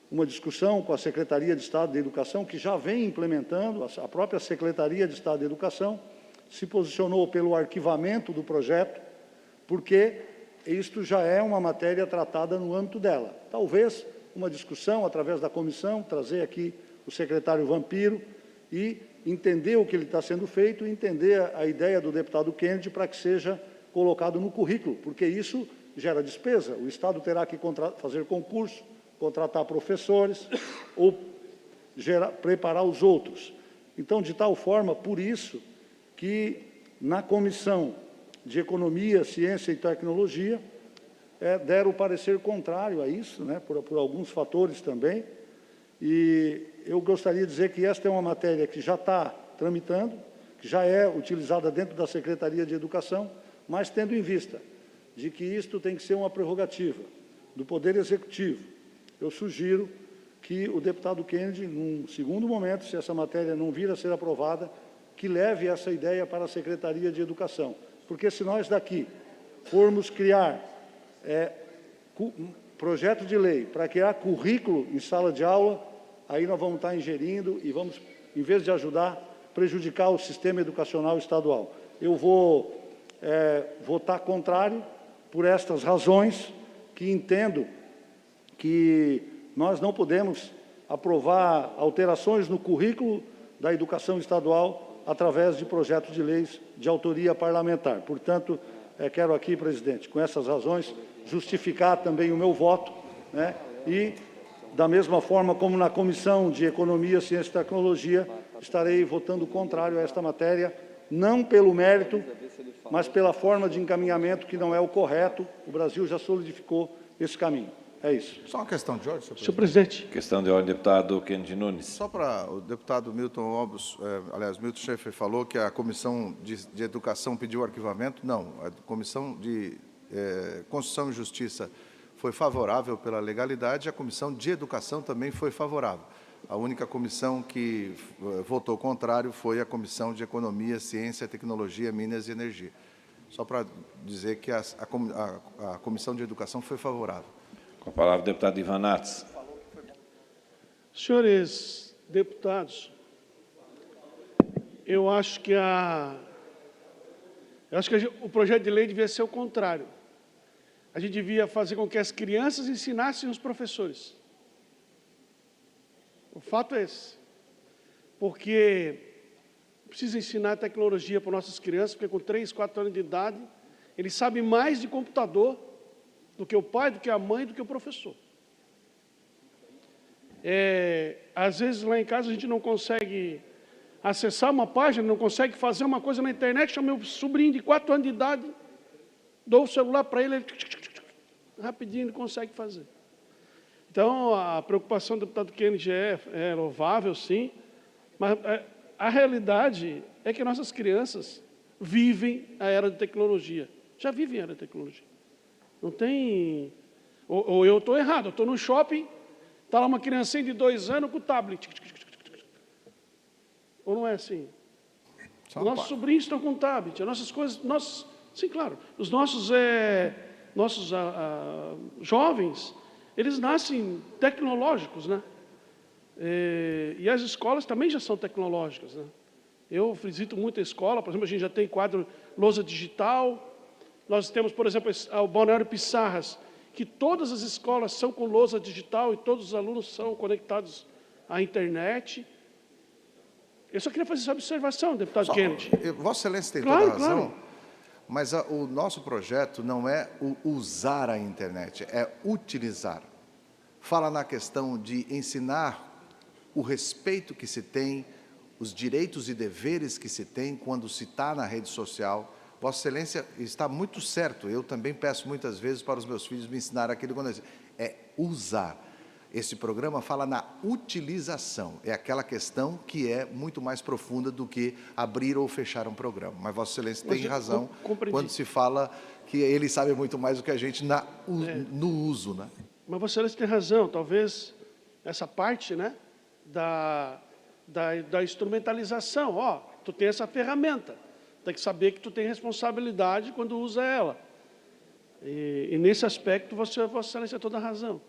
uma discussão com a Secretaria de Estado de Educação, que já vem implementando, a própria Secretaria de Estado de Educação se posicionou pelo arquivamento do projeto, porque isto já é uma matéria tratada no âmbito dela. Talvez uma discussão através da comissão, trazer aqui o secretário Vampiro e entender o que ele está sendo feito, entender a ideia do deputado Kennedy para que seja colocado no currículo, porque isso gera despesa. O Estado terá que fazer concurso, contratar professores ou preparar os outros. Então, de tal forma, por isso que na Comissão de Economia, Ciência e Tecnologia deram o parecer contrário a isso, né, por alguns fatores também, e eu gostaria de dizer que esta é uma matéria que já está tramitando, que já é utilizada dentro da Secretaria de Educação, mas tendo em vista de que isto tem que ser uma prerrogativa do Poder Executivo, eu sugiro que o deputado Kennedy, num segundo momento, se essa matéria não vir a ser aprovada, que leve essa ideia para a Secretaria de Educação. Porque se nós daqui formos criar projeto de lei para criar currículo em sala de aula, aí nós vamos estar ingerindo e vamos, em vez de ajudar, prejudicar o sistema educacional estadual. Eu vou votar contrário por estas razões, que entendo que nós não podemos aprovar alterações no currículo da educação estadual através de projetos de leis de autoria parlamentar. Portanto, quero aqui, presidente, com essas razões, justificar também o meu voto, né? E, da mesma forma como na Comissão de Economia, Ciência e Tecnologia, estarei votando contrário a esta matéria, não pelo mérito, mas pela forma de encaminhamento que não é o correto. O Brasil já solidificou esse caminho. É isso. Só uma questão de ordem, senhor presidente. Questão de ordem, deputado Kennedy Nunes. Só para o deputado Milton Obos, Milton Schaeffer falou que a Comissão de Educação pediu arquivamento. Não, a Comissão de Constituição e Justiça foi favorável pela legalidade, a Comissão de Educação também foi favorável. A única comissão que votou contrário foi a Comissão de Economia, Ciência, Tecnologia, Minas e Energia. Só para dizer que a Comissão de Educação foi favorável. Com a palavra, o deputado Ivan Nats. Senhores deputados, eu acho que o projeto de lei devia ser o contrário. A gente devia fazer com que as crianças ensinassem os professores. O fato é esse. Porque precisa ensinar tecnologia para nossas crianças, porque com 3, 4 anos de idade, eles sabem mais de computador do que o pai, do que a mãe, do que o professor. Às vezes, lá em casa, a gente não consegue acessar uma página, não consegue fazer uma coisa na internet, chama meu sobrinho de 4 anos de idade, dou o celular para ele, rapidinho ele consegue fazer. Então, a preocupação do deputado Kennedy é louvável, sim, mas a realidade é que nossas crianças vivem a era de tecnologia. Já vivem a era de tecnologia. Não tem... Ou eu estou errado, eu estou no shopping, está lá uma criancinha de 2 anos com o tablet. Ou não é assim? Nossos sobrinhos estão com tablet, as nossas coisas... Sim, claro. Os nossos jovens, eles nascem tecnológicos, né? E as escolas também já são tecnológicas, né? Eu visito muita escola, por exemplo, a gente já tem quadro lousa digital. Nós temos, por exemplo, o Balneário Pissarras, que todas as escolas são com lousa digital e todos os alunos são conectados à internet. Eu só queria fazer essa observação, deputado Kennedy. Vossa Excelência tem Claro, toda a razão, claro. mas o nosso projeto não é o usar a internet, é utilizar. Fala na questão de ensinar o respeito que se tem, os direitos e deveres que se tem quando se está na rede social. Vossa Excelência está muito certo. Eu também peço muitas vezes para os meus filhos me ensinar aquilo quando eu digo, é usar. Esse programa fala na utilização. É aquela questão que é muito mais profunda do que abrir ou fechar um programa. Mas Vossa Excelência tem razão quando se fala que ele sabe muito mais do que a gente no uso, né? Mas Vossa Excelência tem razão. Talvez essa parte, né, da instrumentalização. Ó, tu tem essa ferramenta. Tem que saber que tu tem responsabilidade quando usa ela. E nesse aspecto, Vossa Excelência tem toda a razão.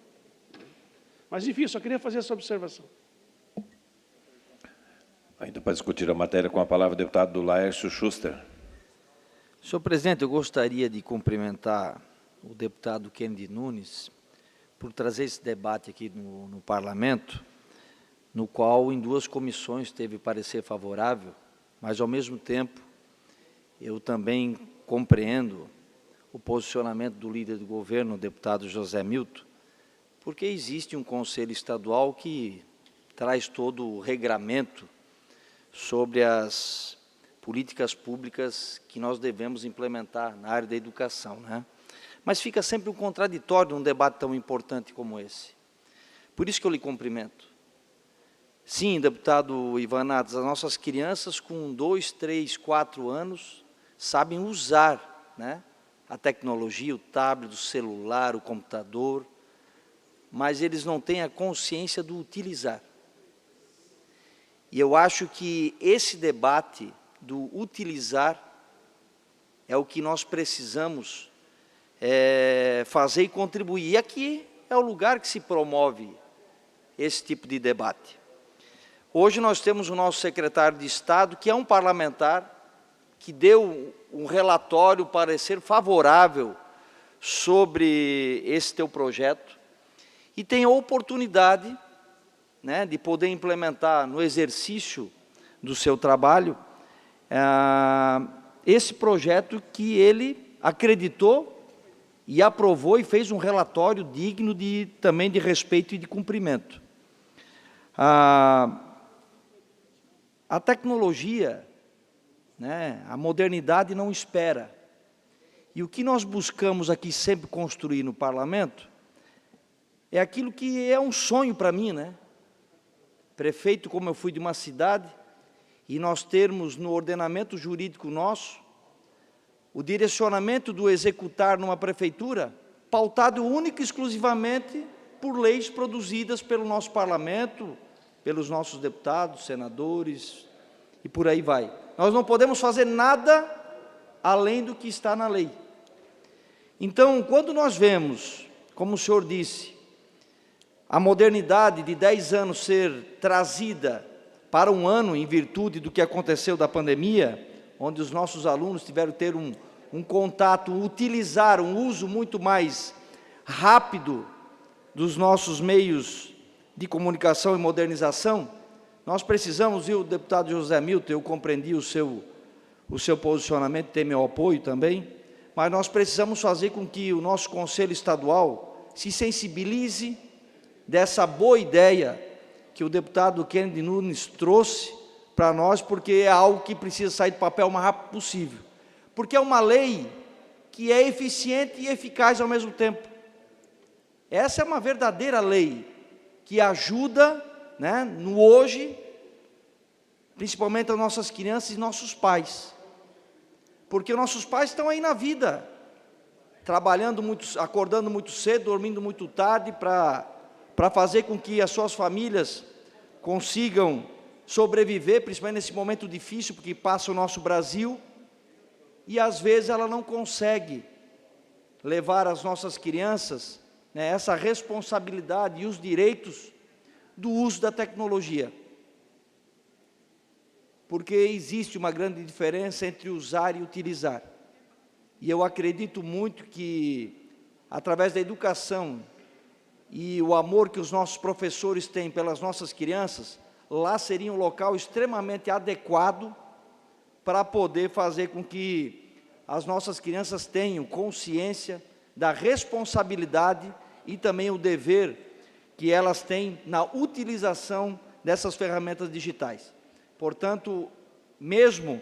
Mas, enfim, só queria fazer essa observação. Ainda para discutir a matéria, com a palavra o deputado Laércio Schuster. Senhor presidente, eu gostaria de cumprimentar o deputado Kennedy Nunes por trazer esse debate aqui no Parlamento, no qual, em 2 comissões, teve parecer favorável, mas, ao mesmo tempo, eu também compreendo o posicionamento do líder do governo, o deputado José Milton, porque existe um conselho estadual que traz todo o regramento sobre as políticas públicas que nós devemos implementar na área da educação, né? Mas fica sempre um contraditório num debate tão importante como esse. Por isso que eu lhe cumprimento. Sim, deputado Ivanatos, as nossas crianças com 2, 3, 4 anos sabem usar, né, a tecnologia, o tablet, o celular, o computador, mas eles não têm a consciência do utilizar. E eu acho que esse debate do utilizar é o que nós precisamos fazer e contribuir. E aqui é o lugar que se promove esse tipo de debate. Hoje nós temos o nosso secretário de Estado, que é um parlamentar, que deu um relatório, parecer favorável sobre esse teu projeto, e tem a oportunidade, né, de poder implementar no exercício do seu trabalho esse projeto que ele acreditou e aprovou e fez um relatório digno também de respeito e de cumprimento. A tecnologia, né, a modernidade não espera. E o que nós buscamos aqui sempre construir no Parlamento é aquilo que é um sonho para mim, né? Prefeito, como eu fui de uma cidade, e nós termos no ordenamento jurídico nosso o direcionamento do executar numa prefeitura pautado única e exclusivamente por leis produzidas pelo nosso parlamento, pelos nossos deputados, senadores, e por aí vai. Nós não podemos fazer nada além do que está na lei. Então, quando nós vemos, como o senhor disse, a modernidade de 10 anos ser trazida para um ano em virtude do que aconteceu da pandemia, onde os nossos alunos tiveram que ter um contato, utilizar um uso muito mais rápido dos nossos meios de comunicação e modernização, nós precisamos, viu, deputado José Milton, eu compreendi o seu posicionamento, tem meu apoio também, mas nós precisamos fazer com que o nosso Conselho Estadual se sensibilize dessa boa ideia que o deputado Kennedy Nunes trouxe para nós, porque é algo que precisa sair do papel o mais rápido possível. Porque é uma lei que é eficiente e eficaz ao mesmo tempo. Essa é uma verdadeira lei que ajuda, né, no hoje, principalmente as nossas crianças e nossos pais. Porque os nossos pais estão aí na vida, trabalhando muito, acordando muito cedo, dormindo muito tarde, para fazer com que as suas famílias consigam sobreviver, principalmente nesse momento difícil, porque passa o nosso Brasil, e às vezes ela não consegue levar as nossas crianças, né, essa responsabilidade e os direitos do uso da tecnologia. porque existe uma grande diferença entre usar e utilizar. E eu acredito muito que, através da educação e o amor que os nossos professores têm pelas nossas crianças, lá seria um local extremamente adequado para poder fazer com que as nossas crianças tenham consciência da responsabilidade e também o dever que elas têm na utilização dessas ferramentas digitais. Portanto, mesmo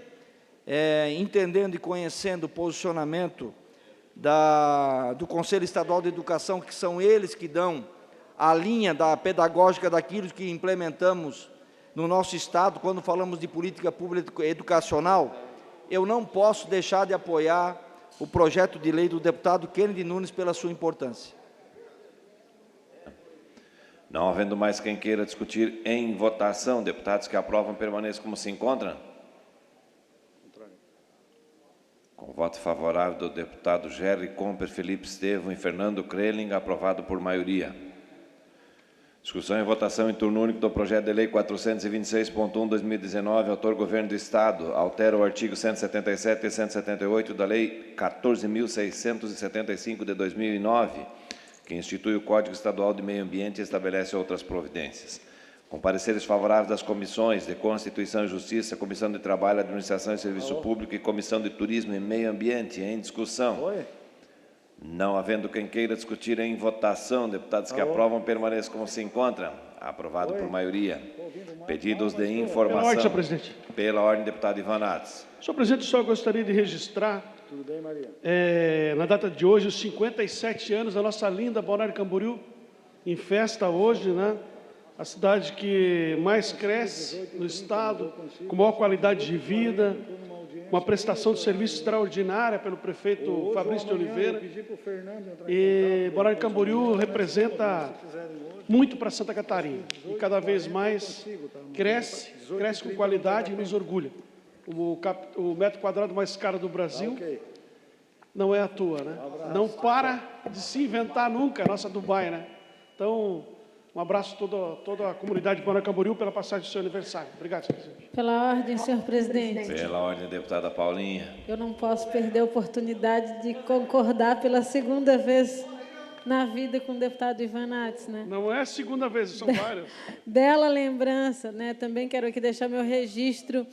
entendendo e conhecendo o posicionamento do Conselho Estadual de Educação, que são eles que dão a linha pedagógica daquilo que implementamos no nosso Estado, quando falamos de política pública educacional, eu não posso deixar de apoiar o projeto de lei do deputado Kennedy Nunes pela sua importância. Não havendo mais quem queira discutir em votação, deputados que aprovam permaneçam como se encontram. Com voto favorável do deputado Gerry Comper, Felipe Estevão e Fernando Kreling, aprovado por maioria. Discussão e votação em turno único do projeto de lei 426.1/2019, autor Governo do Estado, altera o artigo 177 e 178 da Lei 14.675 de 2009, que institui o Código Estadual de Meio Ambiente e estabelece outras providências. Com pareceres favoráveis das comissões de Constituição e Justiça, Comissão de Trabalho, Administração e Serviço Público e Comissão de Turismo e Meio Ambiente, em discussão. Não havendo quem queira discutir em votação, deputados que aprovam permaneçam como se encontram. Aprovado por maioria. Pedidos de informação. Pela ordem, senhor presidente. Pela ordem, deputado Ivan Nats. Senhor presidente, só gostaria de registrar, na data de hoje, os 57 anos da nossa linda Balneário Camboriú, em festa hoje, né? A cidade que mais cresce no estado, com maior qualidade de vida, uma prestação de serviço extraordinária pelo prefeito Fabrício de Oliveira. E Balneário Camboriú representa muito para Santa Catarina. E cada vez mais cresce com qualidade e nos orgulha. O metro quadrado mais caro do Brasil não é à toa, né? Não para de se inventar nunca a nossa Dubai, né? Então, um abraço a toda a comunidade de Balneário Camboriú pela passagem do seu aniversário. Obrigado, senhor presidente. Pela ordem, senhor presidente. Pela ordem, deputada Paulinha. Eu não posso perder a oportunidade de concordar pela segunda vez na vida com o deputado Ivan Nats, né? Não é a segunda vez, são várias. Bela lembrança, né? Também quero aqui deixar meu registro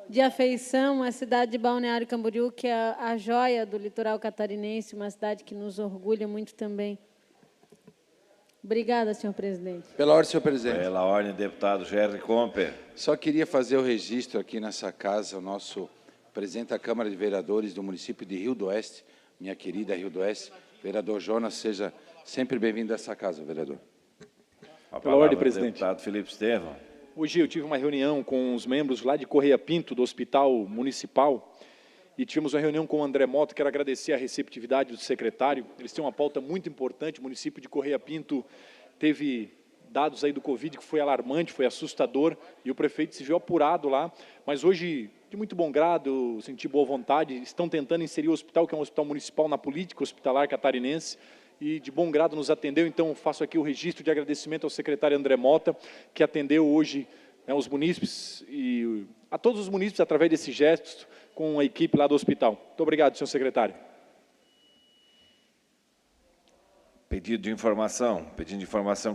de afeição à cidade de Balneário Camboriú, que é a joia do litoral catarinense, uma cidade que nos orgulha muito também. Obrigada, senhor presidente. Pela ordem, senhor presidente. Pela ordem, deputado Gerry Comper. Só queria fazer o registro aqui nessa casa, o nosso presidente da Câmara de Vereadores do município de Rio do Oeste, minha querida Rio do Oeste, vereador Jonas, seja sempre bem-vindo a essa casa, vereador. Pela ordem, presidente. Deputado Felipe Estevão. Hoje eu tive uma reunião com os membros lá de Correia Pinto, do Hospital Municipal, e tivemos uma reunião com o André Mota. Quero agradecer a receptividade do secretário. Eles têm uma pauta muito importante. O município de Correia Pinto teve dados aí do Covid que foi alarmante, foi assustador, e o prefeito se viu apurado lá. Mas hoje, de muito bom grado, senti boa vontade, estão tentando inserir o hospital, que é um hospital municipal, na política hospitalar catarinense, e de bom grado nos atendeu. Então, faço aqui o registro de agradecimento ao secretário André Mota, que atendeu hoje, né, os munícipes, e a todos os munícipes, através desse gesto, com a equipe lá do hospital. Muito obrigado, senhor secretário. Pedido de informação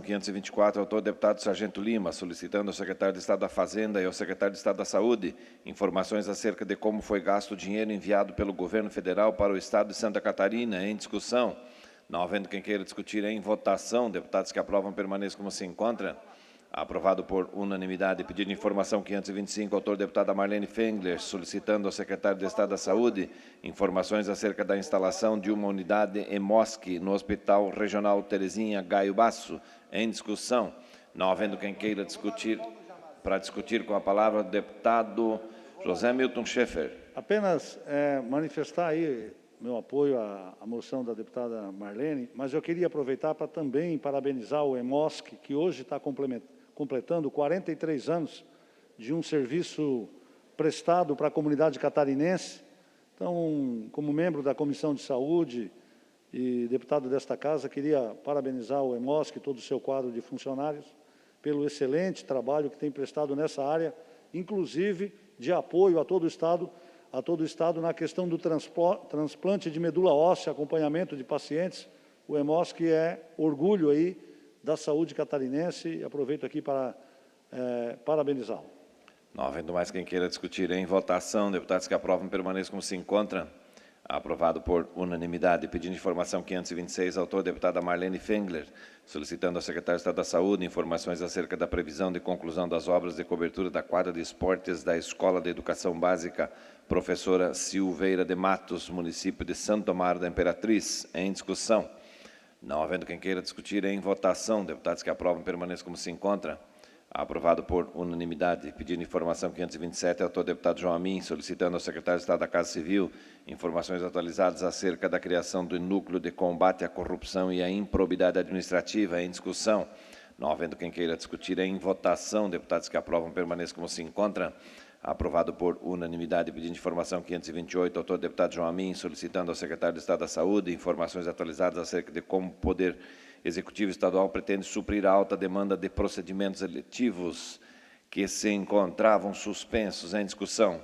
524, autor deputado Sargento Lima, solicitando ao secretário de Estado da Fazenda e ao secretário de Estado da Saúde informações acerca de como foi gasto o dinheiro enviado pelo governo federal para o Estado de Santa Catarina. Em discussão. Não havendo quem queira discutir em votação, deputados que aprovam permaneçam como se encontram. Aprovado por unanimidade. Pedido de informação 525, autor deputada Marlene Fengler, solicitando ao secretário de Estado da Saúde informações acerca da instalação de uma unidade EMOSC no Hospital Regional Terezinha Gaio Basso. Em discussão. Não havendo quem queira discutir, para discutir com a palavra o deputado José Milton Schaeffer. Apenas manifestar aí meu apoio à moção da deputada Marlene, mas eu queria aproveitar para também parabenizar o EMOSC, que hoje está completando 43 anos de um serviço prestado para a comunidade catarinense. Então, como membro da Comissão de Saúde e deputado desta casa, queria parabenizar o EMOSC e todo o seu quadro de funcionários pelo excelente trabalho que tem prestado nessa área, inclusive de apoio a todo o Estado na questão do transplante de medula óssea, acompanhamento de pacientes, o EMOS, que é orgulho aí da saúde catarinense. Aproveito aqui para parabenizá-lo. Não havendo mais quem queira discutir em votação, deputados que aprovam permaneçam como se encontram. Aprovado por unanimidade. Pedindo informação 526, autor deputada Marlene Fengler, solicitando ao secretário de Estado da Saúde informações acerca da previsão de conclusão das obras de cobertura da quadra de esportes da Escola de Educação Básica Professora Silveira de Matos, município de Santo Amaro da Imperatriz. Em discussão. Não havendo quem queira discutir em votação, deputados que aprovam permaneçam como se encontram. Aprovado por unanimidade. Pedindo informação 527, autor deputado João Amin, solicitando ao secretário de Estado da Casa Civil informações atualizadas acerca da criação do Núcleo de Combate à Corrupção e à Improbidade Administrativa. Em discussão. Não havendo quem queira discutir em votação, deputados que aprovam permaneçam como se encontram. Aprovado por unanimidade. Pedindo informação 528, autor deputado João Amin, solicitando ao secretário de Estado da Saúde informações atualizadas acerca de como o Poder Executivo Estadual pretende suprir a alta demanda de procedimentos eletivos que se encontravam suspensos. Em discussão.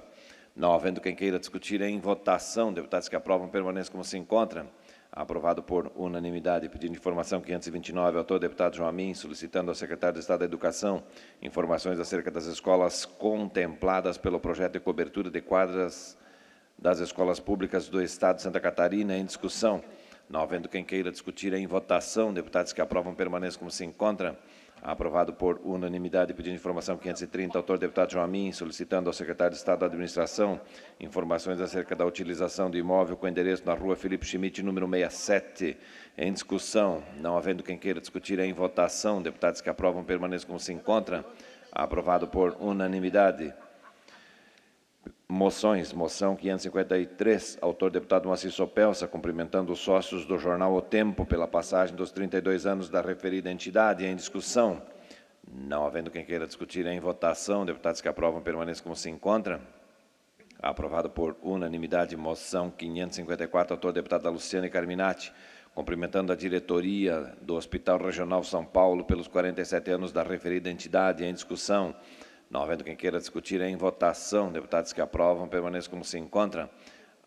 Não havendo quem queira discutir em votação, deputados que aprovam permaneçam como se encontram. Aprovado por unanimidade. Pedindo informação 529, autor deputado João Amin, solicitando ao secretário de Estado da Educação informações acerca das escolas contempladas pelo projeto de cobertura de quadras das escolas públicas do Estado de Santa Catarina. Em discussão. Não havendo quem queira discutir em votação, deputados que aprovam permaneçam como se encontram. Aprovado por unanimidade. Pedindo informação 530, autor deputado João Amin, solicitando ao secretário de Estado da Administração informações acerca da utilização do imóvel com endereço na rua Felipe Schmidt, número 67. Em discussão. Não havendo quem queira discutir em votação, deputados que aprovam permaneçam como se encontram. Aprovado por unanimidade. Moções. Moção 553, autor deputado Moacir Sopelsa, cumprimentando os sócios do jornal O Tempo pela passagem dos 32 anos da referida entidade. Em discussão. Não havendo quem queira discutir em votação, deputados que aprovam permaneçam como se encontram. Aprovado por unanimidade. Moção 554, autor deputada Luciane Carminati, cumprimentando a diretoria do Hospital Regional São Paulo pelos 47 anos da referida entidade. Em discussão. Não havendo quem queira discutir em votação, deputados que aprovam permaneçam como se encontram.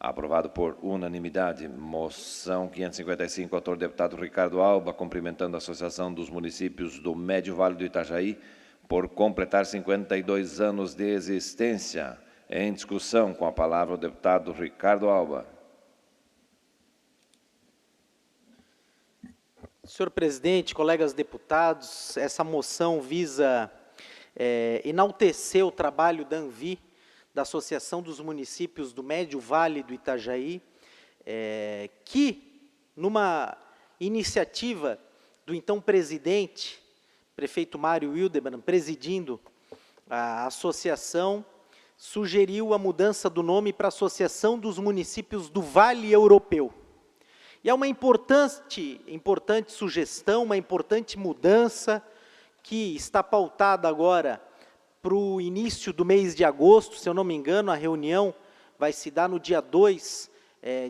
Aprovado por unanimidade. Moção 555, autor deputado Ricardo Alba, cumprimentando a Associação dos Municípios do Médio Vale do Itajaí por completar 52 anos de existência. Em discussão, com a palavra o deputado Ricardo Alba. Senhor presidente, colegas deputados, essa moção visa enaltecer o trabalho da ANVI, da Associação dos Municípios do Médio Vale do Itajaí, que, numa iniciativa do então presidente, prefeito Mário Hildebrand, presidindo a associação, sugeriu a mudança do nome para Associação dos Municípios do Vale Europeu. E é uma importante sugestão, uma importante mudança, que está pautada agora para o início do mês de agosto. Se eu não me engano, a reunião vai se dar no dia 2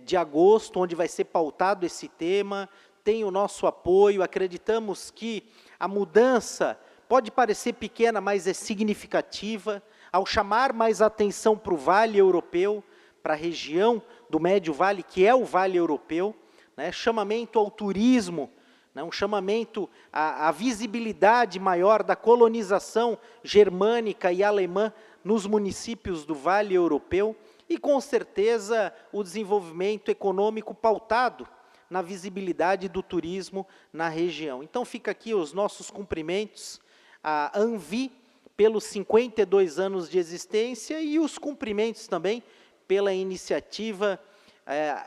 de agosto, onde vai ser pautado esse tema. Tem o nosso apoio, acreditamos que a mudança pode parecer pequena, mas é significativa, ao chamar mais atenção para o Vale Europeu, para a região do Médio Vale, que é o Vale Europeu, né, chamamento ao turismo, um chamamento à visibilidade maior da colonização germânica e alemã nos municípios do Vale Europeu e, com certeza, o desenvolvimento econômico pautado na visibilidade do turismo na região. Então, fica aqui os nossos cumprimentos à ANVI pelos 52 anos de existência e os cumprimentos também pela iniciativa,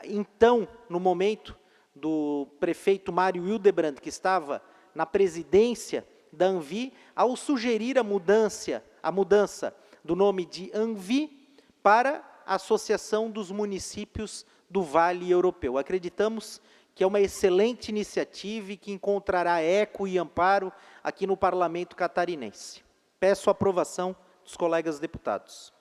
então, no momento, do prefeito Mário Hildebrand, que estava na presidência da ANVI, ao sugerir a mudança do nome de ANVI para a Associação dos Municípios do Vale Europeu. Acreditamos que é uma excelente iniciativa e que encontrará eco e amparo aqui no Parlamento catarinense. Peço a aprovação dos colegas deputados.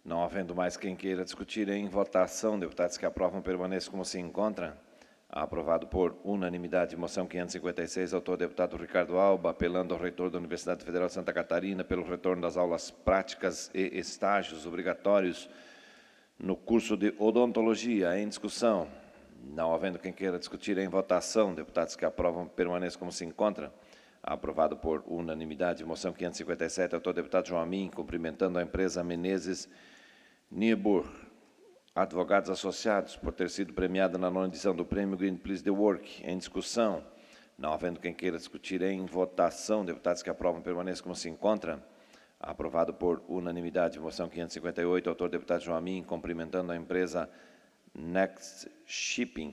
Não havendo mais quem queira discutir em votação, deputados que aprovam permaneçam como se encontram. Aprovado por unanimidade. Moção 556, autor deputado Ricardo Alba, apelando ao reitor da Universidade Federal de Santa Catarina pelo retorno das aulas práticas e estágios obrigatórios no curso de odontologia. Em discussão. Não havendo quem queira discutir, em votação. Deputados que aprovam permaneçam como se encontram. Aprovado por unanimidade. Moção 557, autor deputado João Amin, cumprimentando a empresa Menezes Niebuhr, advogados associados, por ter sido premiada na 9ª edição do Prêmio Green Please the Work. Em discussão. Não havendo quem queira discutir, em votação. Deputados que aprovam permaneçam como se encontram. Aprovado por unanimidade. Moção 558, autor deputado João Amin, cumprimentando a empresa Next Shipping,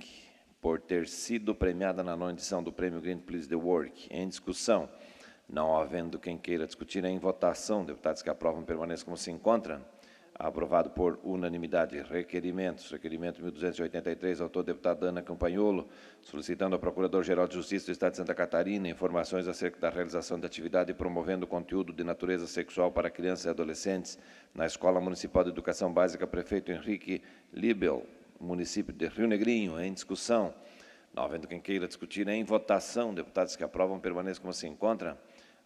por ter sido premiada na 9ª edição do Prêmio Green Please the Work. Em discussão. Não havendo quem queira discutir, em votação. Deputados que aprovam permaneçam como se encontram. Aprovado por unanimidade. Requerimentos. Requerimento 1283, autor deputado Ana Campanholo, solicitando ao Procurador-Geral de Justiça do Estado de Santa Catarina informações acerca da realização de atividade e promovendo conteúdo de natureza sexual para crianças e adolescentes na Escola Municipal de Educação Básica Prefeito Henrique Libel, município de Rio Negrinho. Em discussão. Não havendo quem queira discutir, em votação. Deputados que aprovam permaneçam como se encontram.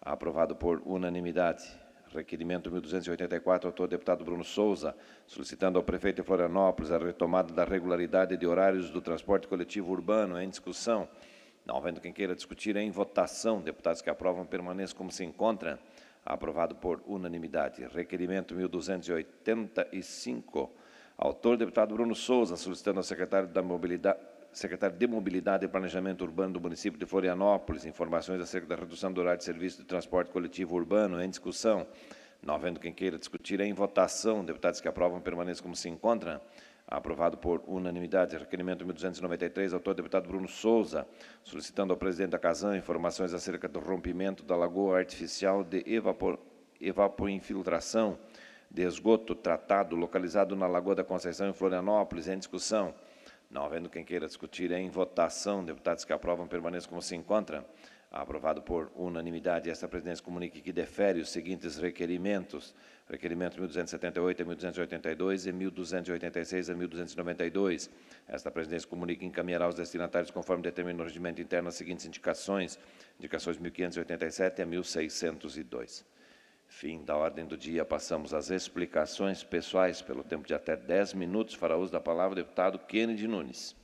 Aprovado por unanimidade. Requerimento 1284, autor deputado Bruno Souza, solicitando ao prefeito de Florianópolis a retomada da regularidade de horários do transporte coletivo urbano. Em discussão. Não havendo quem queira discutir, em votação. Deputados que aprovam permaneçam como se encontram. Aprovado por unanimidade. Requerimento 1285, autor deputado Bruno Souza, solicitando ao secretário de Mobilidade e Planejamento Urbano do município de Florianópolis informações acerca da redução do horário de serviço de transporte coletivo urbano. Em discussão. Não havendo quem queira discutir, em votação. Deputados que aprovam permaneçam como se encontram. Aprovado por unanimidade. Requerimento 1293, autor deputado Bruno Souza, solicitando ao presidente da Casan informações acerca do rompimento da lagoa artificial de evapoinfiltração de esgoto tratado, localizado na Lagoa da Conceição, em Florianópolis. Em discussão. Não havendo quem queira discutir, em votação. Deputados que aprovam permaneçam como se encontram. Aprovado por unanimidade. Esta presidência comunica que defere os seguintes requerimentos. Requerimentos 1278 a 1282 e 1286 a 1292. Esta presidência comunica encaminhará aos destinatários, conforme determina o regimento interno, as seguintes indicações. Indicações 1587 a 1602. Fim da ordem do dia. Passamos às explicações pessoais, pelo tempo de até 10 minutos. Fará uso da palavra o deputado Kennedy Nunes.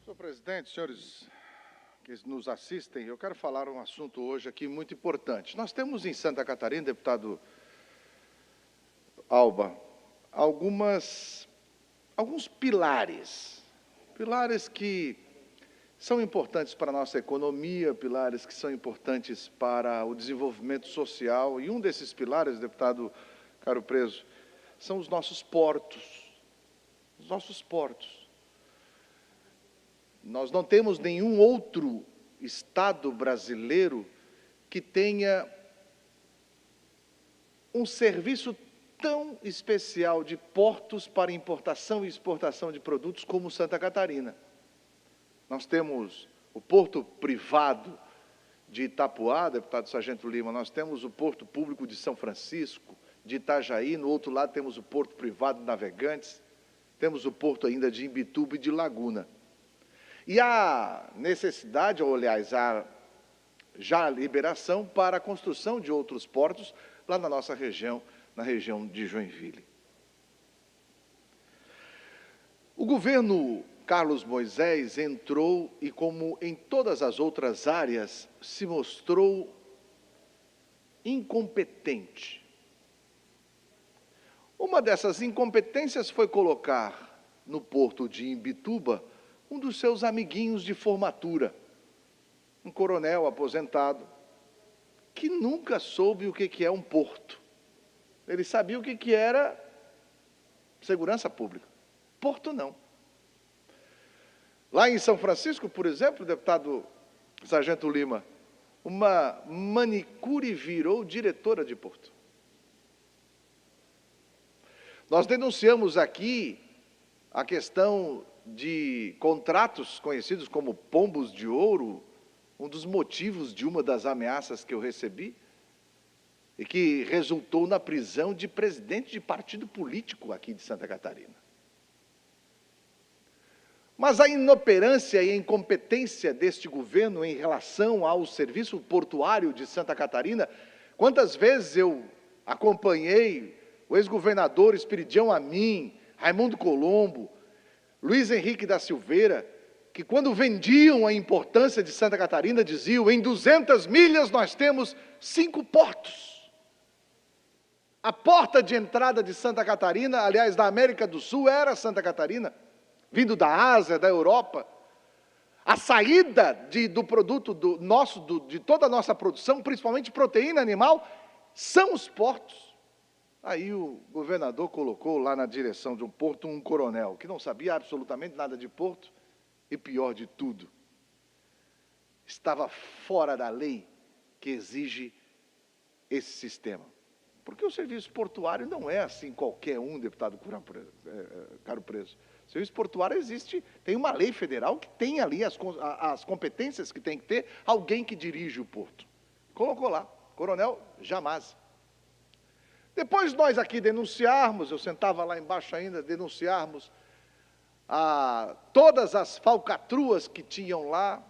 Senhor presidente, senhores que nos assistem, eu quero falar um assunto hoje aqui muito importante. Nós temos em Santa Catarina, deputado Alba, alguns pilares que são importantes para a nossa economia, pilares que são importantes para o desenvolvimento social, e um desses pilares, deputado Caro Preso, são os nossos portos. Os nossos portos. Nós não temos nenhum outro estado brasileiro que tenha um serviço tão especial de portos para importação e exportação de produtos como Santa Catarina. Nós temos o porto privado de Itapuá, deputado Sargento Lima, nós temos o porto público de São Francisco, de Itajaí, no outro lado temos o porto privado de Navegantes, temos o porto ainda de Imbituba e de Laguna. E há necessidade, ou aliás, há já liberação para a construção de outros portos lá na nossa região, na região de Joinville. O governo Carlos Moisés entrou e, como em todas as outras áreas, se mostrou incompetente. Uma dessas incompetências foi colocar no porto de Imbituba um dos seus amiguinhos de formatura, um coronel aposentado, que nunca soube o que é um porto. Ele sabia o que era segurança pública. Porto, não. Lá em São Francisco, por exemplo, deputado Sargento Lima, uma manicure virou diretora de porto. Nós denunciamos aqui a questão de contratos conhecidos como pombos de ouro, um dos motivos de uma das ameaças que eu recebi. e que resultou na prisão de presidente de partido político aqui de Santa Catarina. Mas a inoperância e a incompetência deste governo em relação ao serviço portuário de Santa Catarina, quantas vezes eu acompanhei o ex-governador Esperidião Amin, Raimundo Colombo, Luiz Henrique da Silveira, que quando vendiam a importância de Santa Catarina, diziam, em 200 milhas nós temos 5 portos. A porta de entrada de Santa Catarina, aliás, da América do Sul, era Santa Catarina, vindo da Ásia, da Europa. A saída do produto de toda a nossa produção, principalmente proteína animal, são os portos. Aí o governador colocou lá na direção de um porto um coronel, que não sabia absolutamente nada de porto, e pior de tudo, estava fora da lei que exige esse sistema. Porque o serviço portuário não é assim qualquer um, deputado Caro Preso. O serviço portuário existe, tem uma lei federal que tem ali as competências que tem que ter alguém que dirige o porto. Colocou lá, Coronel Jamasi. Depois nós aqui denunciarmos, eu sentava lá embaixo ainda, denunciarmos todas as falcatruas que tinham lá,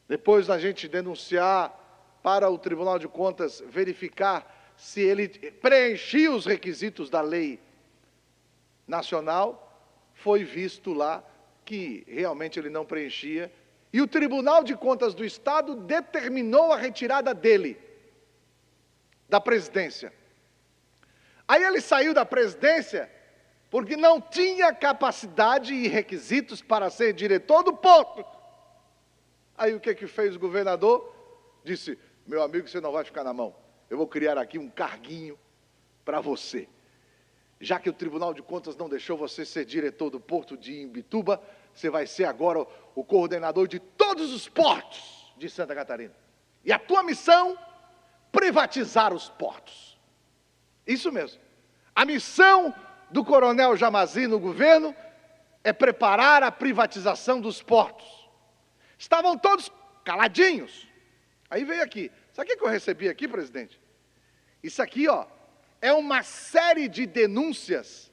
depois a gente denunciar para o Tribunal de Contas verificar se ele preenchia os requisitos da lei nacional, foi visto lá que realmente ele não preenchia, e o Tribunal de Contas do Estado determinou a retirada dele, da presidência. Aí ele saiu da presidência porque não tinha capacidade e requisitos para ser diretor do porto. Aí o que fez o governador? Disse, meu amigo, você não vai ficar na mão. Eu vou criar aqui um carguinho para você. Já que o Tribunal de Contas não deixou você ser diretor do porto de Imbituba, você vai ser agora o coordenador de todos os portos de Santa Catarina. E a tua missão, privatizar os portos. Isso mesmo. A missão do Coronel Jamasi no governo é preparar a privatização dos portos. Estavam todos caladinhos. Aí veio aqui. Sabe o que eu recebi aqui, presidente? Isso aqui, ó, é uma série de denúncias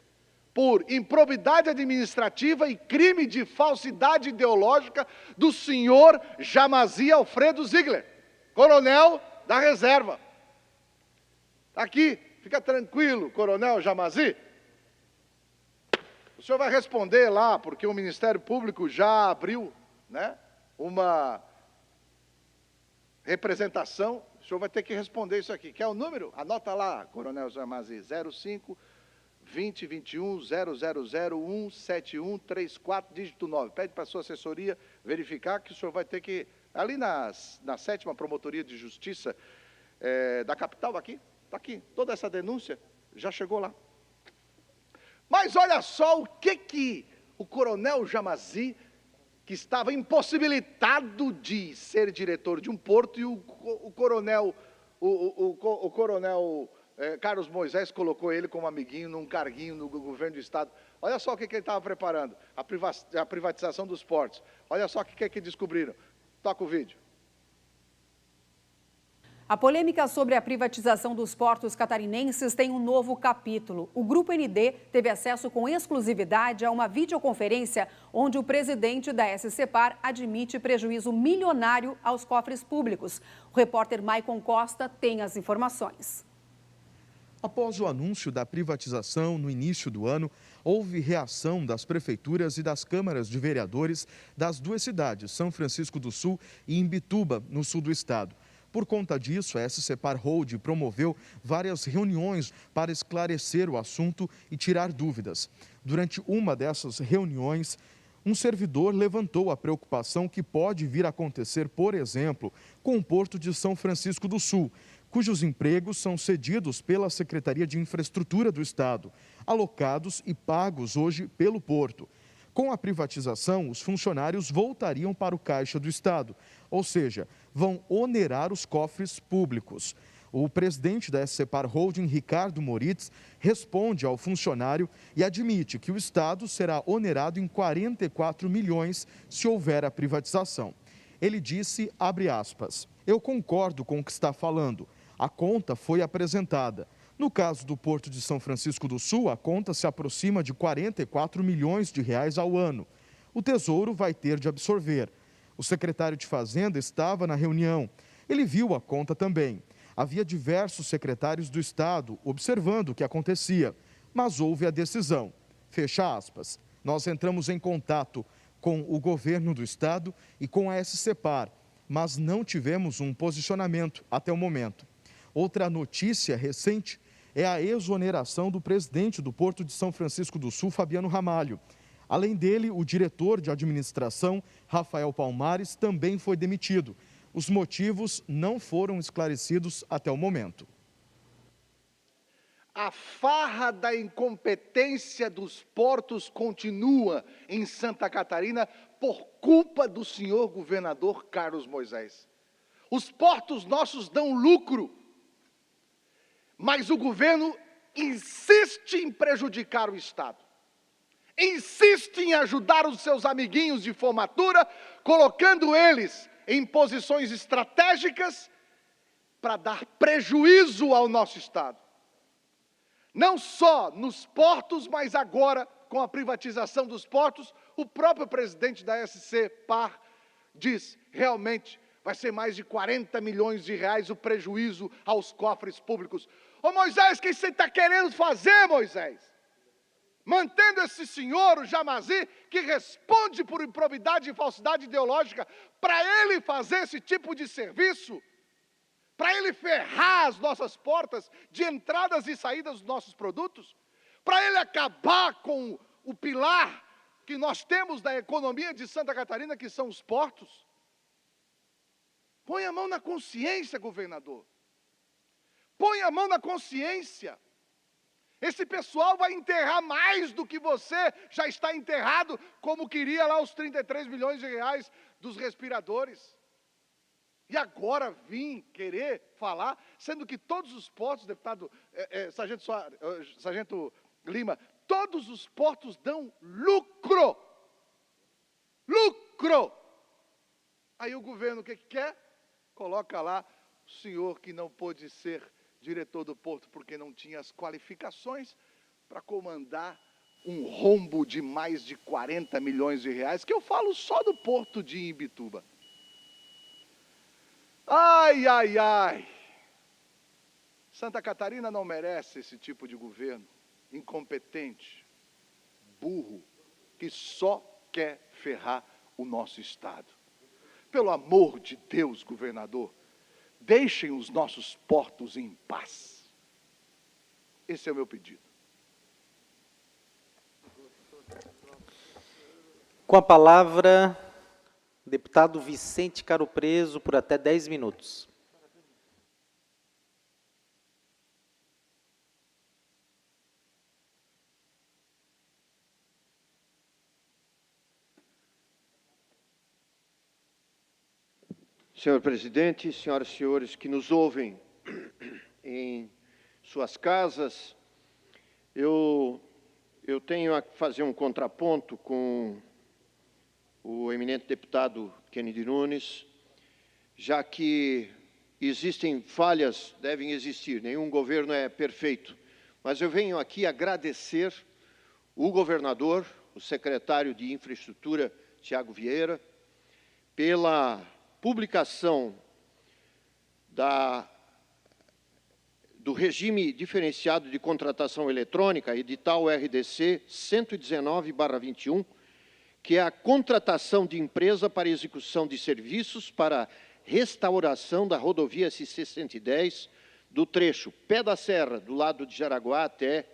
por improbidade administrativa e crime de falsidade ideológica do senhor Jamasi Alfredo Ziegler, coronel da reserva. Está aqui, fica tranquilo, coronel Jamasi. O senhor vai responder lá, porque o Ministério Público já abriu, né, uma representação. O senhor vai ter que responder isso aqui. Quer o número? Anota lá, coronel Jamasi, 05 20 21 0001 7134, dígito 9. Pede para a sua assessoria verificar que o senhor vai ter que... Ali na 7ª Promotoria de Justiça da capital, aqui, está aqui, toda essa denúncia já chegou lá. Mas olha só o que o coronel Jamasi, que estava impossibilitado de ser diretor de um porto, e o coronel Carlos Moisés colocou ele como amiguinho num carguinho no governo do Estado. Olha só o que ele estava preparando, a privatização dos portos. Olha só o que descobriram. Toca o vídeo. A polêmica sobre a privatização dos portos catarinenses tem um novo capítulo. O Grupo ND teve acesso com exclusividade a uma videoconferência onde o presidente da SCPAR admite prejuízo milionário aos cofres públicos. O repórter Maicon Costa tem as informações. Após o anúncio da privatização no início do ano, houve reação das prefeituras e das câmaras de vereadores das duas cidades, São Francisco do Sul e Imbituba, no sul do estado. Por conta disso, a SCPAR Holding promoveu várias reuniões para esclarecer o assunto e tirar dúvidas. Durante uma dessas reuniões, um servidor levantou a preocupação que pode vir a acontecer, por exemplo, com o Porto de São Francisco do Sul, cujos empregos são cedidos pela Secretaria de Infraestrutura do Estado, alocados e pagos hoje pelo Porto. Com a privatização, os funcionários voltariam para o caixa do Estado, ou seja, vão onerar os cofres públicos. O presidente da SCPAR Holding, Ricardo Moritz, responde ao funcionário e admite que o Estado será onerado em 44 milhões se houver a privatização. Ele disse, abre aspas, eu concordo com o que está falando. a conta foi apresentada. No caso do Porto de São Francisco do Sul, a conta se aproxima de 44 milhões de reais ao ano. O Tesouro vai ter de absorver. O secretário de Fazenda estava na reunião. Ele viu a conta também. Havia diversos secretários do Estado observando o que acontecia, mas houve a decisão. Fecha aspas. Nós entramos em contato com o governo do Estado e com a SCEPAR, mas não tivemos um posicionamento até o momento. Outra notícia recente é a exoneração do presidente do Porto de São Francisco do Sul, Fabiano Ramalho. Além dele, o diretor de administração, Rafael Palmares, também foi demitido. Os motivos não foram esclarecidos até o momento. A farra da incompetência dos portos continua em Santa Catarina por culpa do senhor governador Carlos Moisés. Os portos nossos dão lucro, mas o governo insiste em prejudicar o Estado. Insiste em ajudar os seus amiguinhos de formatura, colocando eles em posições estratégicas para dar prejuízo ao nosso Estado. Não só nos portos, mas agora, com a privatização dos portos, o próprio presidente da SCEPAR diz, realmente, vai ser mais de 40 milhões de reais o prejuízo aos cofres públicos. Ô Moisés, o que você está querendo fazer, Moisés? Mantendo esse senhor, o Jamazi, que responde por improbidade e falsidade ideológica, para ele fazer esse tipo de serviço, para ele ferrar as nossas portas de entradas e saídas dos nossos produtos, para ele acabar com o pilar que nós temos da economia de Santa Catarina, que são os portos. Põe a mão na consciência, governador. Põe a mão na consciência. Esse pessoal vai enterrar mais do que você já está enterrado, como queria lá os 33 milhões de reais dos respiradores. E agora vim querer falar, sendo que todos os portos, deputado Sargento Lima, todos os portos dão lucro. Lucro! Aí o governo o que quer? Coloca lá o senhor que não pôde ser diretor do porto porque não tinha as qualificações para comandar um rombo de mais de 40 milhões de reais, que eu falo só do porto de Imbituba. Ai, ai, ai. Santa Catarina não merece esse tipo de governo incompetente, burro, que só quer ferrar o nosso Estado. Pelo amor de Deus, governador, deixem os nossos portos em paz. Esse é o meu pedido. Com a palavra, deputado Vicente Caro Preso, por até 10 minutos. Senhor presidente, senhoras e senhores que nos ouvem em suas casas, eu tenho a fazer um contraponto com o eminente deputado Kennedy Nunes, já que existem falhas, devem existir, nenhum governo é perfeito, mas eu venho aqui agradecer o governador, o secretário de Infraestrutura, Tiago Vieira, pela publicação do regime diferenciado de contratação eletrônica, edital RDC 119/21, que é a contratação de empresa para execução de serviços para restauração da rodovia SC-110, do trecho Pé da Serra, do lado de Jaraguá, até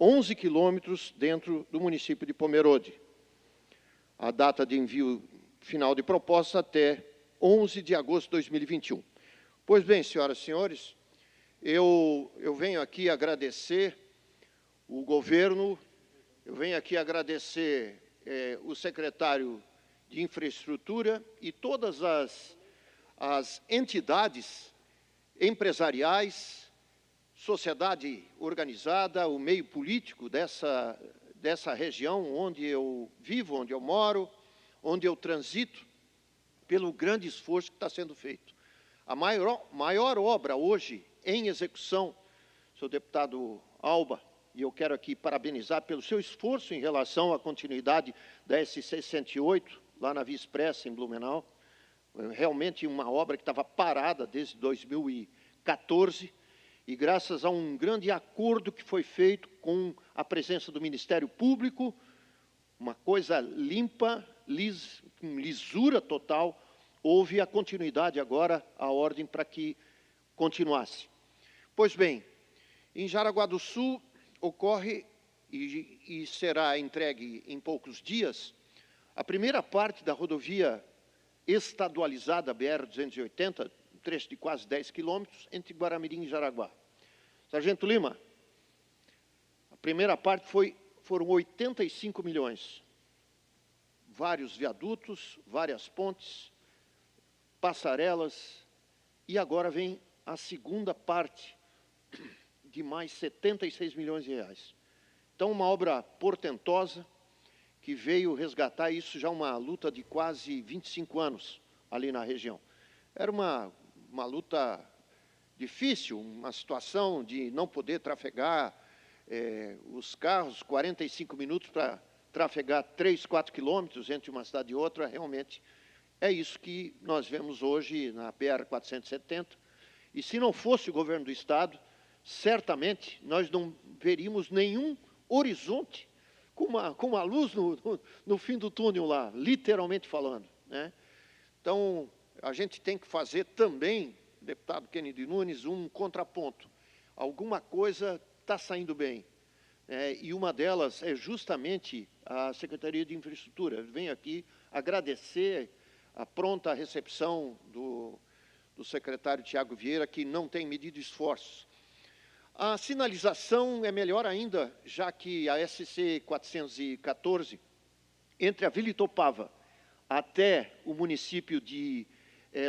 11 quilômetros dentro do município de Pomerode. A data de envio final de proposta até 11 de agosto de 2021. Pois bem, senhoras e senhores, eu venho aqui agradecer o governo, eu venho aqui agradecer o secretário de Infraestrutura e todas as entidades empresariais, sociedade organizada, o meio político dessa região onde eu vivo, onde eu moro, onde eu transito, pelo grande esforço que está sendo feito. A maior obra hoje em execução, senhor deputado Alba, e eu quero aqui parabenizar pelo seu esforço em relação à continuidade da SC 108, lá na Via Expressa, em Blumenau. Realmente uma obra que estava parada desde 2014, e graças a um grande acordo que foi feito com a presença do Ministério Público, uma coisa limpa, com lisura total, houve a continuidade agora, a ordem para que continuasse. Pois bem, em Jaraguá do Sul ocorre e será entregue em poucos dias a primeira parte da rodovia estadualizada BR-280, um trecho de quase 10 quilômetros, entre Guaramirim e Jaraguá. Sargento Lima, a primeira parte foram 85 milhões. Vários viadutos, várias pontes, passarelas, e agora vem a segunda parte, de mais 76 milhões de reais. Então, uma obra portentosa, que veio resgatar isso, já uma luta de quase 25 anos ali na região. Era uma luta difícil, uma situação de não poder trafegar os carros, 45 minutos para trafegar 3, 4 quilômetros entre uma cidade e outra, realmente é isso que nós vemos hoje na BR-470. E se não fosse o governo do Estado, certamente nós não veríamos nenhum horizonte com uma luz no fim do túnel lá, literalmente falando, né? Então, a gente tem que fazer também, deputado Kennedy Nunes, um contraponto. Alguma coisa está saindo bem, e uma delas é justamente a Secretaria de Infraestrutura. Eu venho aqui agradecer a pronta recepção do secretário Tiago Vieira, que não tem medido esforços. A sinalização é melhor ainda, já que a SC 414, entre a Vila Itopava até o município de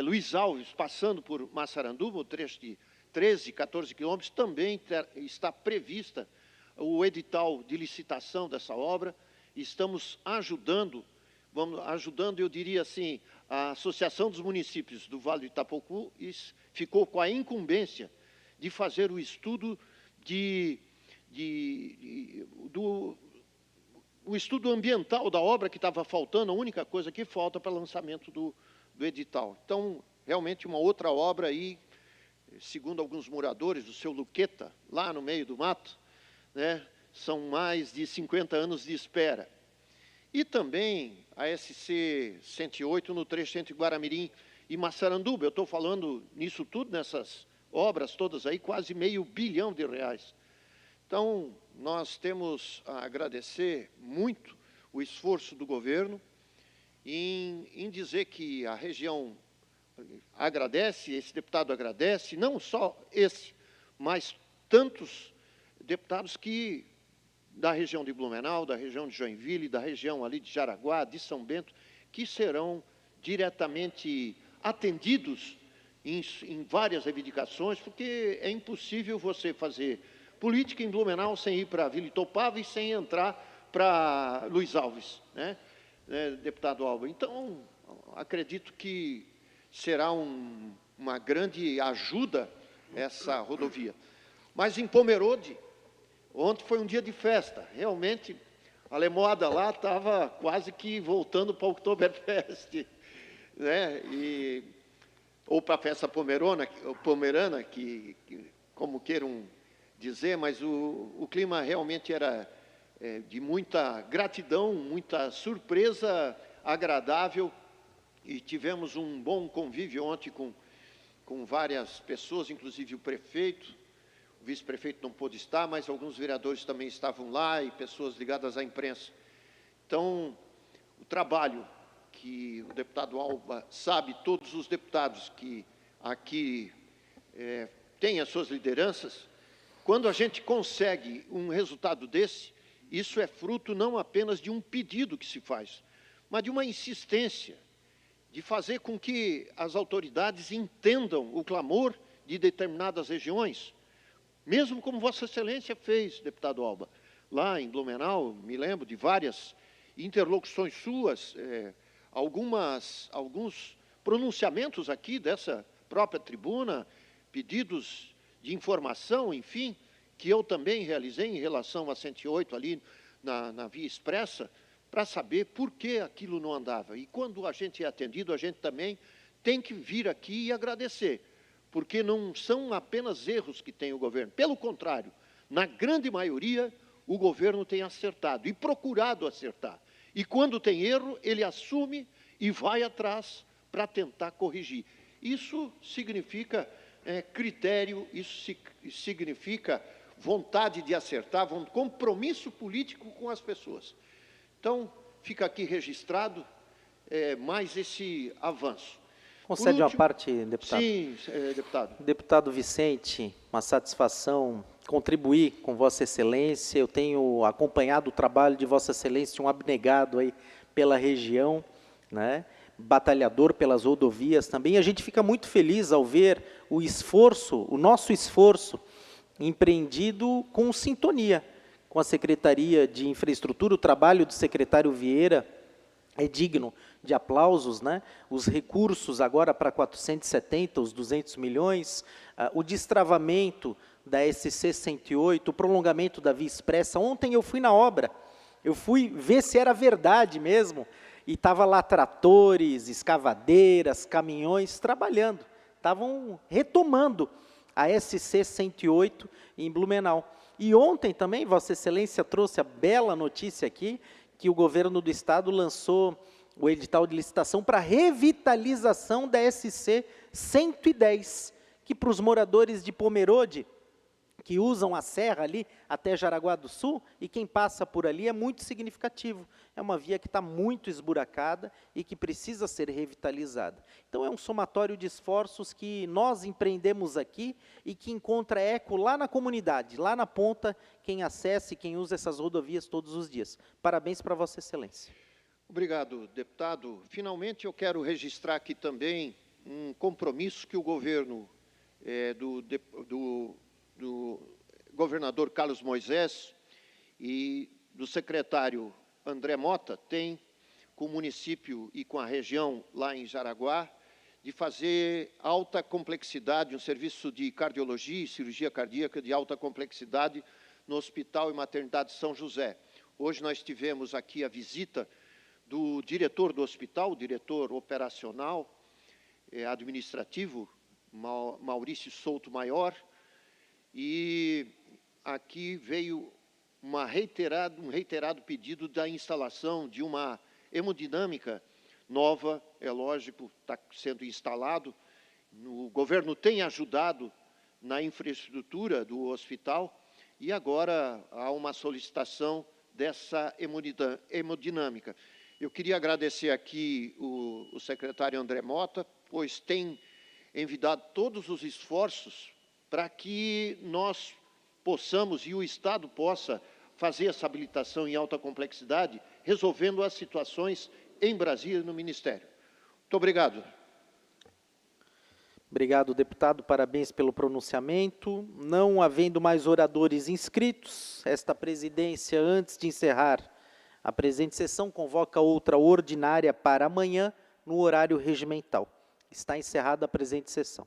Luiz Alves, passando por Massaranduba, o trecho de 13, 14 quilômetros, também está prevista o edital de licitação dessa obra. Estamos ajudando, eu diria assim, a Associação dos Municípios do Vale do Itapocu ficou com a incumbência de fazer o estudo o estudo ambiental da obra, que estava faltando, a única coisa que falta para lançamento do edital. Então, realmente uma outra obra aí, segundo alguns moradores do seu Luqueta, lá no meio do mato, né, são mais de 50 anos de espera. E também a SC 108 no trecho entre Guaramirim e Massaranduba. Eu estou falando nisso tudo, nessas obras todas aí, quase R$500 bilhão. Então, nós temos a agradecer muito o esforço do governo em dizer que a região agradece, esse deputado agradece, não só esse, mas tantos deputados que da região de Blumenau, da região de Joinville, da região ali de Jaraguá, de São Bento, que serão diretamente atendidos em várias reivindicações, porque é impossível você fazer política em Blumenau sem ir para a Vila Itopava e sem entrar para Luiz Alves, né, deputado Alba. Então, acredito que será uma grande ajuda essa rodovia. Mas em Pomerode, ontem foi um dia de festa. Realmente, a Lemoada lá estava quase que voltando para o Oktoberfest, né? Ou para a festa pomerana, que como queiram dizer, mas o clima realmente era de muita gratidão, muita surpresa agradável, e tivemos um bom convívio ontem com várias pessoas, inclusive o prefeito. O vice-prefeito não pôde estar, mas alguns vereadores também estavam lá e pessoas ligadas à imprensa. Então, o trabalho que o deputado Alba sabe, todos os deputados que aqui têm as suas lideranças, quando a gente consegue um resultado desse, isso é fruto não apenas de um pedido que se faz, mas de uma insistência de fazer com que as autoridades entendam o clamor de determinadas regiões, mesmo como Vossa Excelência fez, deputado Alba. Lá em Blumenau, me lembro de várias interlocuções suas, alguns pronunciamentos aqui dessa própria tribuna, pedidos de informação, enfim, que eu também realizei em relação a 108 ali na Via Expressa, para saber por que aquilo não andava. E quando a gente é atendido, a gente também tem que vir aqui e agradecer, porque não são apenas erros que tem o governo. Pelo contrário, na grande maioria, o governo tem acertado e procurado acertar. E quando tem erro, ele assume e vai atrás para tentar corrigir. Isso significa critério, isso significa vontade de acertar, compromisso político com as pessoas. Então, fica aqui registrado mais esse avanço. Concede uma parte, deputado? Sim, deputado. Deputado Vicente, uma satisfação contribuir com Vossa Excelência. Eu tenho acompanhado o trabalho de Vossa Excelência, um abnegado aí pela região, né? Batalhador pelas rodovias também. A gente fica muito feliz ao ver o esforço, o nosso esforço empreendido com sintonia com a Secretaria de Infraestrutura. O trabalho do secretário Vieira é digno de aplausos, né? Os recursos agora para 470, os 200 milhões, o destravamento da SC 108, o prolongamento da Via Expressa. Ontem eu fui na obra, eu fui ver se era verdade mesmo, e estava lá tratores, escavadeiras, caminhões trabalhando, estavam retomando a SC 108 em Blumenau. E ontem também, Vossa Excelência trouxe a bela notícia aqui, que o governo do estado lançou o edital de licitação para revitalização da SC 110, que para os moradores de Pomerode, que usam a serra ali até Jaraguá do Sul, e quem passa por ali é muito significativo. É uma via que está muito esburacada e que precisa ser revitalizada. Então é um somatório de esforços que nós empreendemos aqui e que encontra eco lá na comunidade, lá na ponta, quem acessa e quem usa essas rodovias todos os dias. Parabéns para Vossa Excelência. Obrigado, deputado. Finalmente, eu quero registrar aqui também um compromisso que o governo do governador Carlos Moisés e do secretário André Mota tem com o município e com a região lá em Jaraguá, de fazer alta complexidade, um serviço de cardiologia e cirurgia cardíaca de alta complexidade no Hospital e Maternidade São José. Hoje nós tivemos aqui a visita do diretor do hospital, o diretor operacional administrativo, Maurício Souto Maior, e aqui veio um reiterado pedido da instalação de uma hemodinâmica nova, é lógico, está sendo instalado. O governo tem ajudado na infraestrutura do hospital e agora há uma solicitação dessa hemodinâmica. Eu queria agradecer aqui o secretário André Mota, pois tem envidado todos os esforços para que nós possamos e o Estado possa fazer essa habilitação em alta complexidade, resolvendo as situações em Brasília e no Ministério. Muito obrigado. Obrigado, deputado. Parabéns pelo pronunciamento. Não havendo mais oradores inscritos, esta presidência, antes de encerrar a presente sessão, convoca outra ordinária para amanhã, no horário regimental. Está encerrada a presente sessão.